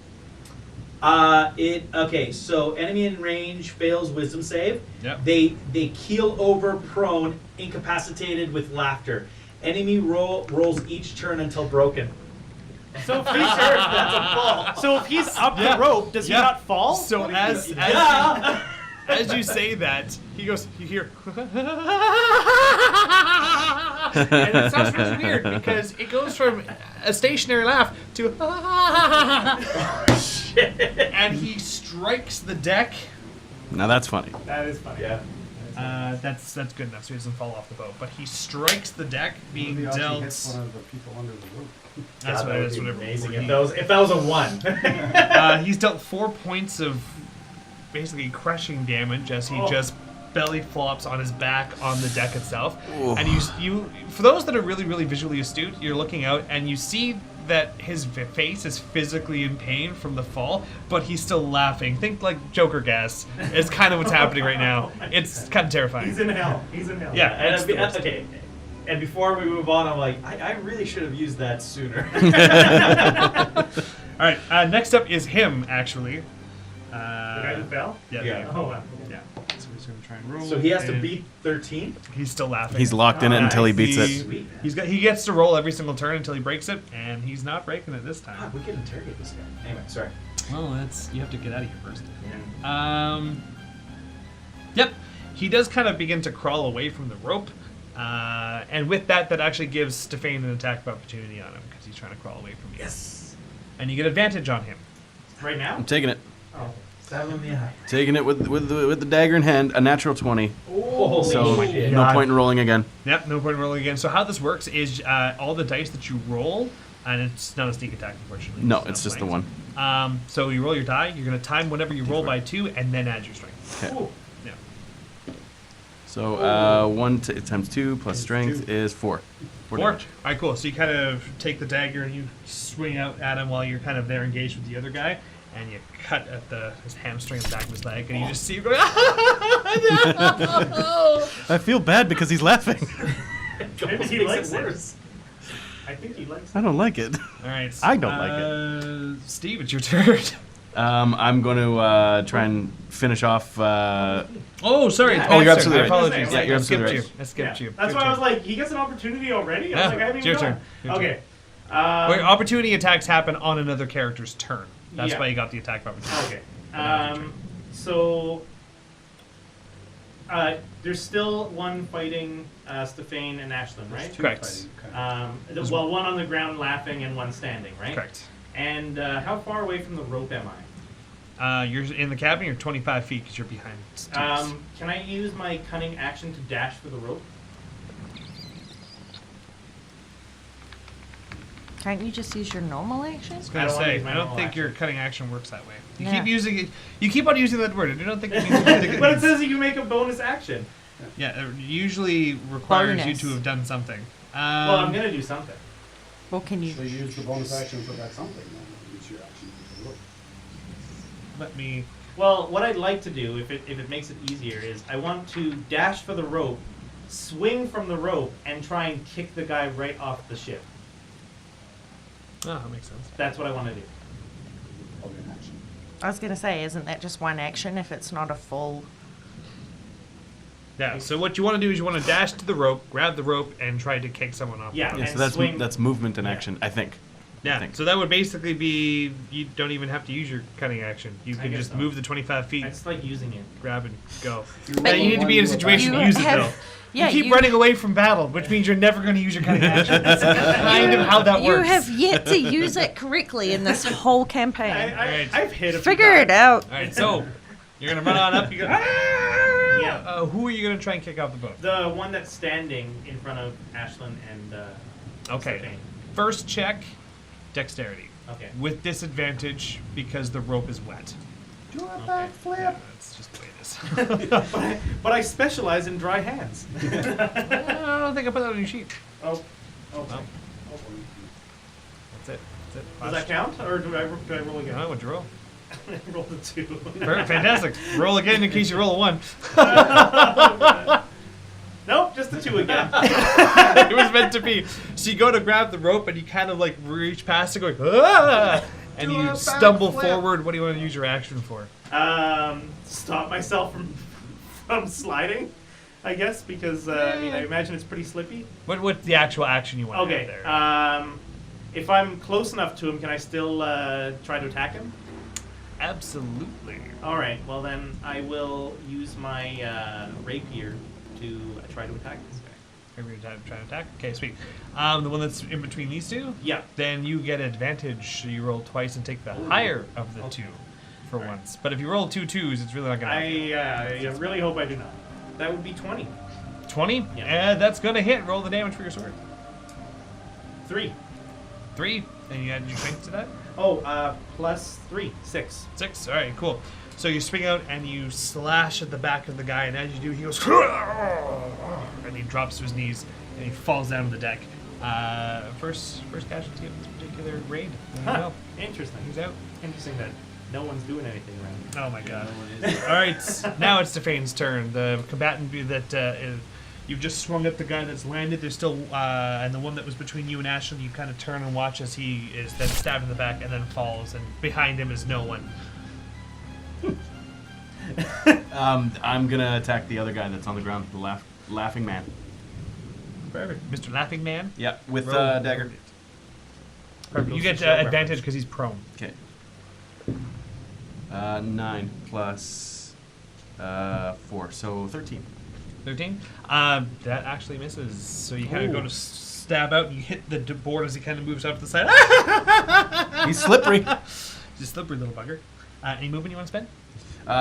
So enemy in range fails wisdom save. Yep. They keel over prone, incapacitated with laughter. Enemy rolls each turn until broken. So if he's, That's a fall. so if he's up Yeah. the rope, does he Yeah. not fall? So as Yeah. as you say that, he goes, you hear, and it sounds really weird because it goes from a stationary laugh to, and he strikes the deck. Now that's funny. That is funny. Yeah. That's good enough, so he doesn't fall off the boat. But he strikes the deck, being Maybe actually dealt. hits one of the people under the roof. That's God, what that it would is. be Whatever. amazing He- if that was a 1. He's dealt 4 points of basically crushing damage as he just belly flops on his back on the deck itself. And you, for those that are really, really visually astute, you're looking out and you see that his face is physically in pain from the fall, but he's still laughing. Think like Joker gas. It's kind of what's happening right now. It's kind of terrifying. He's in hell. He's in hell. Yeah, And it's the worst. okay. And before we move on, I'm like, I really should have used that sooner. All right. Next up is him, actually. The guy who fell? Yeah. Yeah. there you go. Oh, wow. Yeah. So he's gonna try and roll. So he has to and beat 13. He's still laughing. He's locked in it until he beats He- it. Sweet. He gets to roll every single turn until he breaks it, and he's not breaking it this God, time. we can interrogate this guy. Anyway, sorry. Well, you have to get out of here first. Yep. He does kind of begin to crawl away from the rope, and with that actually gives Stefan an attack of opportunity on him because he's trying to crawl away from you. Yes. And you get advantage on him. Right now? I'm taking it. Oh. Stab him in the eye. Taking it with the dagger in hand. A natural 20. Holy So shit. no point in rolling again. Yep, no point in rolling again. So how this works is all the dice that you roll, and it's not a sneak attack, unfortunately. No, not it's just the flanked. one. So you roll your die. You're going to time whenever you roll by 2, and then add your strength. Okay. Ooh. Yeah. So 1 times 2 plus strength is 4. 4 Four. damage. All right, cool. So you kind of take the dagger and you swing out at him while you're kind of there engaged with the other guy, and you cut at his hamstring in the back of his leg, and you just see him going, I feel bad because he's laughing. Maybe he likes it. I think he likes it. I don't like it. All right. I don't like it. Steve, it's your turn. I'm going to try and finish off. Oh, sorry. Yeah. it's Oh, you're Pat's turn. absolutely I right. apologize. Yeah, you're I absolutely skipped right. you. I skipped you. That's Your why I was turn. like, he gets an opportunity already? I was Yeah, like, I haven't it's even your gone. turn. Your turn. Okay. Wait, opportunity attacks happen on another character's turn. That's Yeah. why you got the attack of opportunity. Okay. So there's still one fighting Stefan and Ashlyn, right? Correct. Well, one on the ground laughing and one standing, right? Correct. And how far away from the rope am I? You're in the cabin. You're 25 feet because you're behind. Steve's. Can I use my cunning action to dash for the rope? Can't you just use your normal action? I was gonna say, I don't think your action. cutting action works that way. You Yeah. keep using it. You keep on using that word. I don't think it means what But it says you can make a bonus action. Yeah, it usually requires you Bonus. to have done something. Well, I'm gonna do something. Well, can you? So you use the bonus action for that something, then use your action for the rope. Let me. Well, what I'd like to do, if it makes it easier, is I want to dash for the rope, swing from the rope, and try and kick the guy right off the ship. Oh, that makes sense. That's what I want to do. Of an action. I was gonna say, isn't that just one action if it's not a full? Yeah. So what you want to do is you want to dash to the rope, grab the rope, and try to kick someone off. Yeah. The Yeah, rope. so that's swing. that's movement and Yeah. action, I think. Yeah. think. So that would basically be you don't even have to use your cutting action. You I can guess just so. move the 25 feet, I just like using it. grab and go. You Now roll you need to one, be in a do situation to You use it have- though. Yeah, you keep running away from battle, which means you're never going to use your cutting action. That's kind of how that You works. have yet to use it correctly in this whole campaign. Right. I've hit a few Figure it times. out. All right, so you're gonna run on up. You go. "Ah!" Yeah. Who are you gonna try and kick off the boat? The one that's standing in front of Ashlyn and Okay. Stephanie. First check, dexterity Okay. with disadvantage because the rope is wet. Do a Okay. backflip. That's just the way it is. But I specialize in dry hands. I don't think I put that on your sheet. Oh. Well, Okay. that's it. That's it. Does that count, or do I roll again? I what'd you roll? I rolled a 2. Fantastic. Roll again in case you roll a 1. Nope, just a 2 again. It was meant to be. So you go to grab the rope and you kind of like reach past it going, ah! And Do you a stumble backflip. forward. What do you want to use your action for? Stop myself from sliding, I guess, because I mean, I imagine it's pretty slippy. What's the actual action you want to Okay. have there? If I'm close enough to him, can I still try to attack him? Absolutely. All right. Well, then I will use my rapier to try to attack this guy. Are we trying to attack? Okay, sweet. The one that's in between these two? Yeah. Then you get advantage. So you roll twice and take the higher of the two for once. But if you roll 2 2s, it's really not going to help. I really hope I do not. That would be 20. 20? Yeah. That's going to hit. Roll the damage for your sword. 3. 3. And you add your strength to that? Oh, plus 3. 6. 6. All right, cool. So you swing out and you slash at the back of the guy, and as you do, he goes, and he drops to his knees and he falls down on the deck. First casualty of this particular raid. There you go. Interesting. He's out. Interesting that no one's doing anything around. Oh my god. All right, now it's Stefane's turn. The combatant that you've just swung at the guy that's landed. There's still, and the one that was between you and Ashley, you kind of turn and watch as he is then stabbed in the back and then falls, and behind him is no one. I'm gonna attack the other guy that's on the ground, the laughing man. Perfect. Mr. Laughing Man. Yeah, with Roll. dagger. Perfect. You get Show advantage reference. because he's prone. Okay. 9 plus 4, so 13. 13. That actually misses. So you kind of go to stab out and you hit the board as he kind of moves out to the side. He's slippery. He's a slippery little bugger. Any movement you want to spend?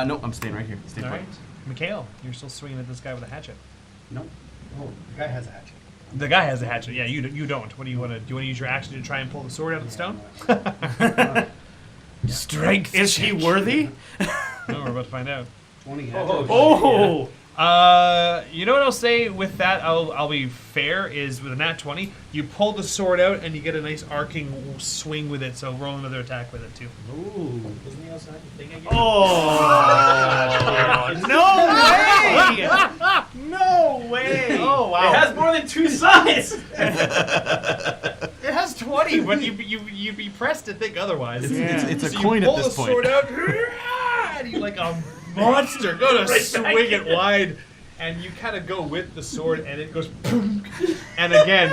No, I'm staying right here. Stay All put. right. Mikhail, you're still swinging at this guy with a hatchet. No. Oh, the guy has a hatchet. The guy has a hatchet. Yeah, you don't. What do you want to do? You want to use your action to try and pull the sword out of the stone? Strength. Is he worthy? No, we're about to find out. 20 hatchet. Oh! You know what I'll say with that? I'll be fair. Is with a nat 20, you pull the sword out and you get a nice arcing swing with it. So roll another attack with it too. Ooh. Isn't he outside the thing again? Oh! No way! No way! Oh It has more than 2 sides! It has 20, but you'd be pressed to think otherwise. It's a So coin you at pull this the point. sword out, and you like a monster go to swing it wide, and you kind of go with the sword, and it goes boom, and again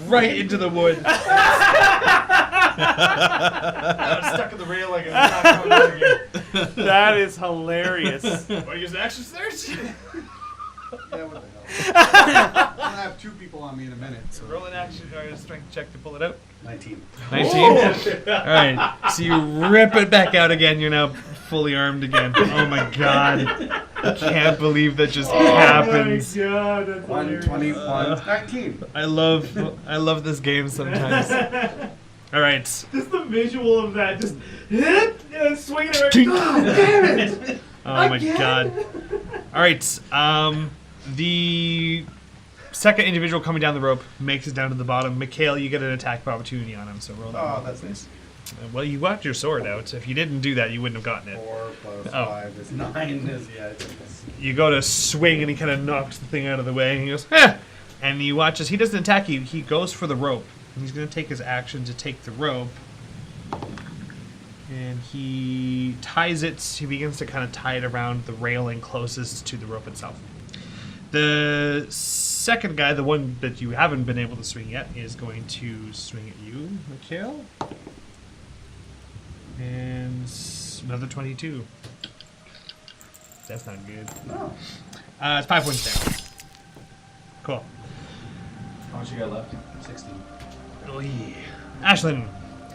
right into the wood. Now it's stuck in the rail like it's not coming out again. That is hilarious. Want to use an action surge? Yeah, what the hell? I'm gonna have 2 people on me in a minute. So Roll an action or a strength check to pull it out. 19. 19. All right. So you rip it back out again. You're now fully armed again. Oh my god. Can't believe that just happens. God, that's 121, 19. I love this game sometimes. All right. Just the visual of that, just swinging it. God damn it! Oh my god. All right. The second individual coming down the rope makes it down to the bottom. Mikhail, you get an attack of opportunity on him, so roll that. Oh, that's nice. Well, you got your sword out. If you didn't do that, you wouldn't have gotten it. 4 plus Oh. 5 is 9. It's You go to swing, and he kind of knocks the thing out of the way, and he goes, "Huh!" And you watch as he doesn't attack you. He goes for the rope. And he's going to take his action to take the rope. And he ties it. He begins to kind of tie it around the railing closest to the rope itself. The second guy, the one that you haven't been able to swing yet, is going to swing at you, Mikhail. And another 22. That's not good. No. It's 5 points down. Cool. How much you got left? 16. Oh, yeah. Ashlyn,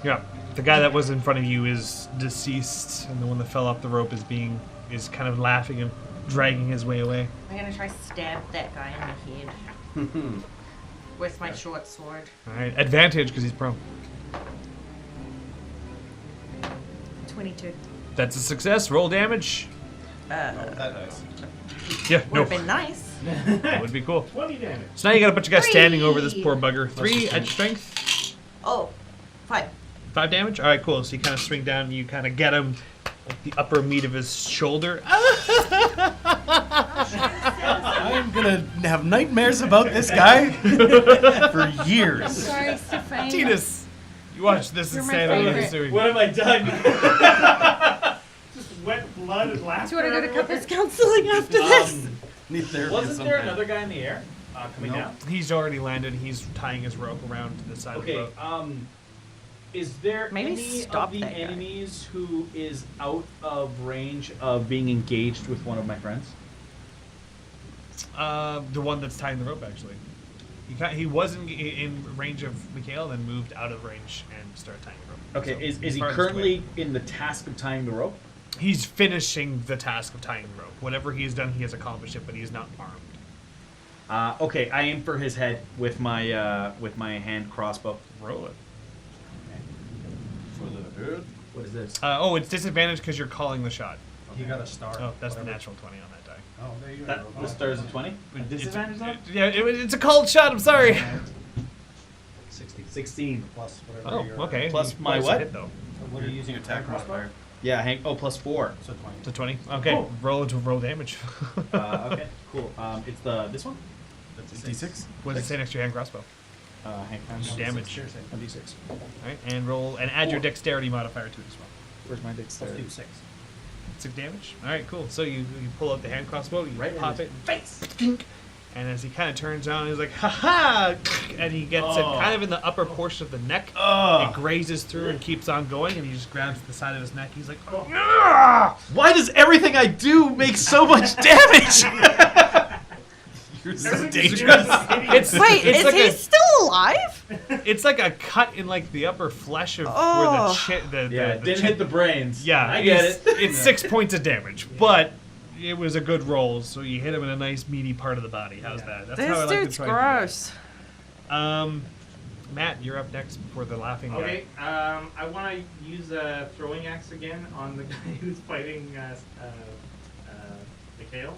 you're up. The guy that was in front of you is deceased, and the one that fell off the rope is kind of laughing and dragging his way away. I'm gonna try stab that guy in the head with my short sword. All right, advantage because he's prone. 22. That's a success. Roll damage. That dice. Yeah, Would no, have been nice. that would be cool. 20 damage. So now you got a bunch of guys standing over this 3. poor bugger. 3 at your strength. Oh, 5. 5 damage. All right, cool. So you kind of swing down, and you kind of get him at the upper meat of his shoulder. I'm gonna have nightmares about this guy for years. Sorry, Stefan. Titus, you watch this You're my insanity favorite. ensuing. What have I done? Just wet blood and laughter. Do you want to go to everywhere. couples counseling after this? Need therapy of Wasn't some there kind. another guy in the air coming No. down? He's already landed. He's tying his rope around the side Okay. of the boat. Is there Maybe any stop of the that guy. enemies who is out of range of being engaged with one of my friends? The one that's tying the rope, actually. He wasn't in range of Mikhail, then moved out of range and started tying the rope. Okay, So is he's he farthest currently away. in the task of tying the rope? He's finishing the task of tying the rope. Whatever he has done, he has accomplished it, but he's not armed. Okay, I aim for his head with my hand crossbow. Roll it. For the head. What is this? It's disadvantage because you're calling the shot. He got a star. Oh, that's the Whatever. natural 20 on that die. Oh, there you go. That, the star is a 20? Disadvantage on? Yeah, it's a called shot. I'm sorry. 16. Plus whatever. Oh, your- okay. Plus He my twice what? hit, though. What are you using? Attack modifier. Yeah, plus 4. So 20. To 20. Okay, Oh. roll damage. Okay, cool. It's this one? That's a D6. What does it say next to your hand crossbow? Hang on. Damage. A D6. All right, and roll and add your 4. dexterity modifier to it as well. Where's my Let's dexterity? do 6. 6 damage. All right, cool. So you pull out the hand crossbow, you Right in pop his it, face, and as he kind of turns around, he's like, "Ha ha!" And he gets it kind of in the upper portion of the neck. It grazes through and keeps on going, and he just grabs the side of his neck. He's like, "Ah!" Why does everything I do make so much damage? You're so dangerous. It's Wait, it's is like he still alive? it's like a cut in like the upper flesh of where Oh. the Yeah, the didn't hit the brains. Yeah, I get it's, it. It's 6 points of damage, but it was a good roll. So you hit him in a nice meaty part of the body. How's that? That's how I This like to dude's try and do gross. that. Matt, you're up next before the laughing guy. Okay, I want to use a throwing axe again on the guy who's fighting Mikhail.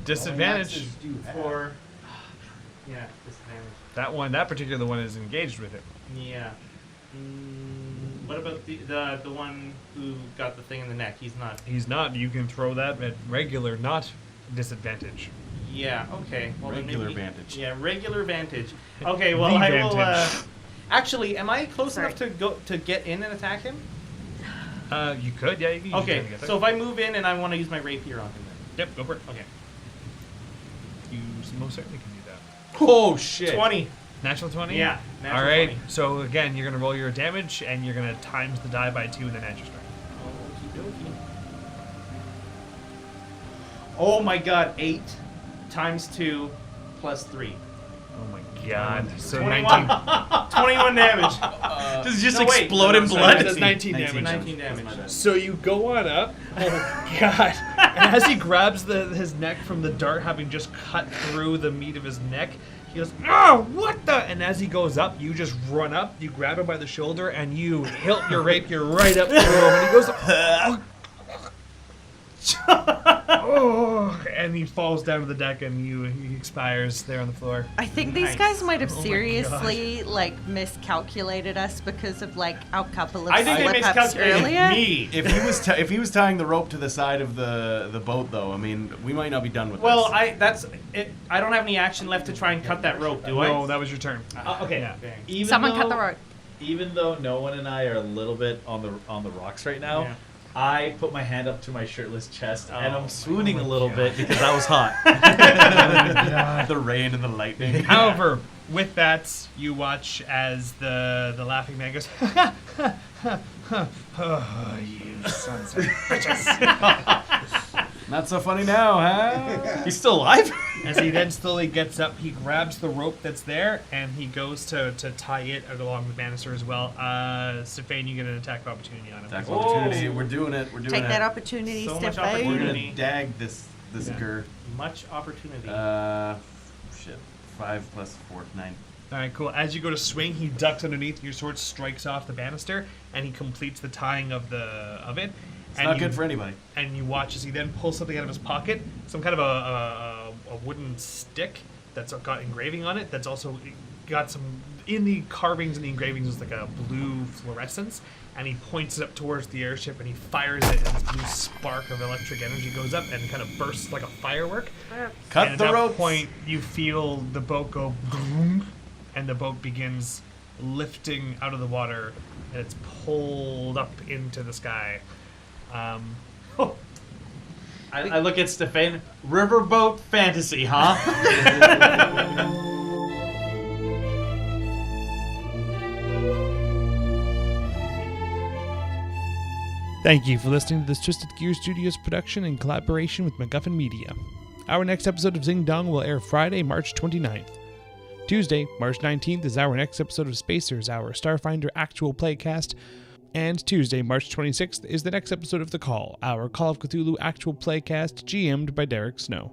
Disadvantage. For yeah, disadvantage. That particular one is engaged with it. Yeah. What about the one who got the thing in the neck? He's not. He's not. You can throw that at regular, not disadvantage. Yeah. Okay. Well, then Regular maybe- vantage. Yeah, regular vantage. Okay. Well, The I will. vantage. Actually, am I close Sorry. enough to get in and attack him? You could, yeah. You can use your Okay. turn to get there. So if I move in and I want to use my rapier on him, then. Yep, go for it. Okay. You most certainly can do that. Oh, shit. 20. Natural 20? Yeah. Natural All right. 20. So again, you're going to roll your damage, and you're going to times the die by 2 and then add your strength. Okey-dokey. Oh my god, 8 times 2 plus 3. Oh my god. So 21. 21 damage. Does it just no, wait. explode No, in sorry, blood? That's 19 damage. 19 damage. So you go on up. Oh god! And as he grabs his neck from the dart, having just cut through the meat of his neck, he goes, "Oh, what the?" And as he goes up, you just run up, you grab him by the shoulder, and you hilt your rapier right up through him, and he goes, "Oh!" And he falls down to the deck, and he expires there on the floor. I think these Nice. guys might have Oh my seriously miscalculated us because of our couple of I think they slip-ups miscalculated earlier. me. If he was tying the rope to the side of the boat, though, I mean, we might not be done with Well, this. I don't have any action left to try and cut that rope, do I? No, that was your turn. Okay. Yeah. Even Someone cut though- the rope. Even though no one and I are a little bit on the rocks right now, Yeah. I put my hand up to my shirtless chest and Oh. I'm swooning a little bit because that was hot. The rain and the lightning. However, with that, you watch as the laughing man goes, "Oh, you sons of bitches." Not so funny now, huh? He's still alive? As he then slowly gets up, he grabs the rope that's there, and he goes to tie it along the banister as well. Stefan, you get an attack of opportunity on him. Attack of opportunity. We're doing it. We're doing Take it. that opportunity, So step much out. We're opportunity. gonna dag this Yeah. gur. Much opportunity. Shit. 5 plus 4, 9. All right, cool. As you go to swing, he ducks underneath, and your sword strikes off the banister, and he completes the tying of it. It's not good for anybody. And you watch as he then pulls something out of his pocket, some kind of a wooden stick that's got engraving on it. That's also got some in the carvings and the engravings is like a blue fluorescence. And he points it up towards the airship, and he fires it, and this blue spark of electric energy goes up and kind of bursts like a firework. Cut and the at that ropes. point, you feel the boat go boom, and the boat begins lifting out of the water, and it's pulled up into the sky. I look at Stefan. Riverboat fantasy, huh? Thank you for listening to this Twisted Gear Studios production in collaboration with MacGuffin Media. Our next episode of Zing Dong will air Friday, March 29th. Tuesday, March 19th is our next episode of Spacers, our Starfinder actual playcast. And Tuesday, March 26th is the next episode of The Call, our Call of Cthulhu actual playcast GM'd by Derek Snow.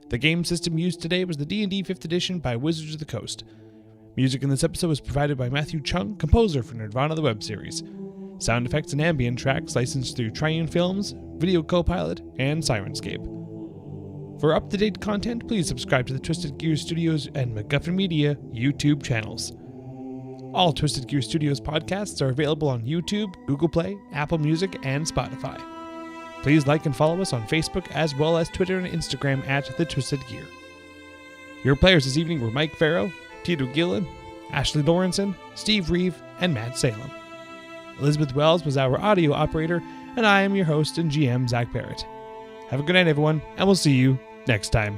The game system used today was the D&D 5th edition by Wizards of the Coast. Music in this episode was provided by Matthew Chung, composer for Nirvana the web series. Sound effects and ambient tracks licensed through Triune Films, Video Copilot, and Sirenscape. For up-to-date content, please subscribe to the Twisted Gear Studios and MacGuffin Media YouTube channels. All Twisted Gear Studios podcasts are available on YouTube, Google Play, Apple Music, and Spotify. Please like and follow us on Facebook as well as Twitter and Instagram at The Twisted Gear. Your players this evening were Mike Farrow, Tito Gillen, Ashley Lawrenson, Steve Reeve, and Matt Salem. Elizabeth Wells was our audio operator, and I am your host and GM, Zach Barrett. Have a good night, everyone, and we'll see you next time.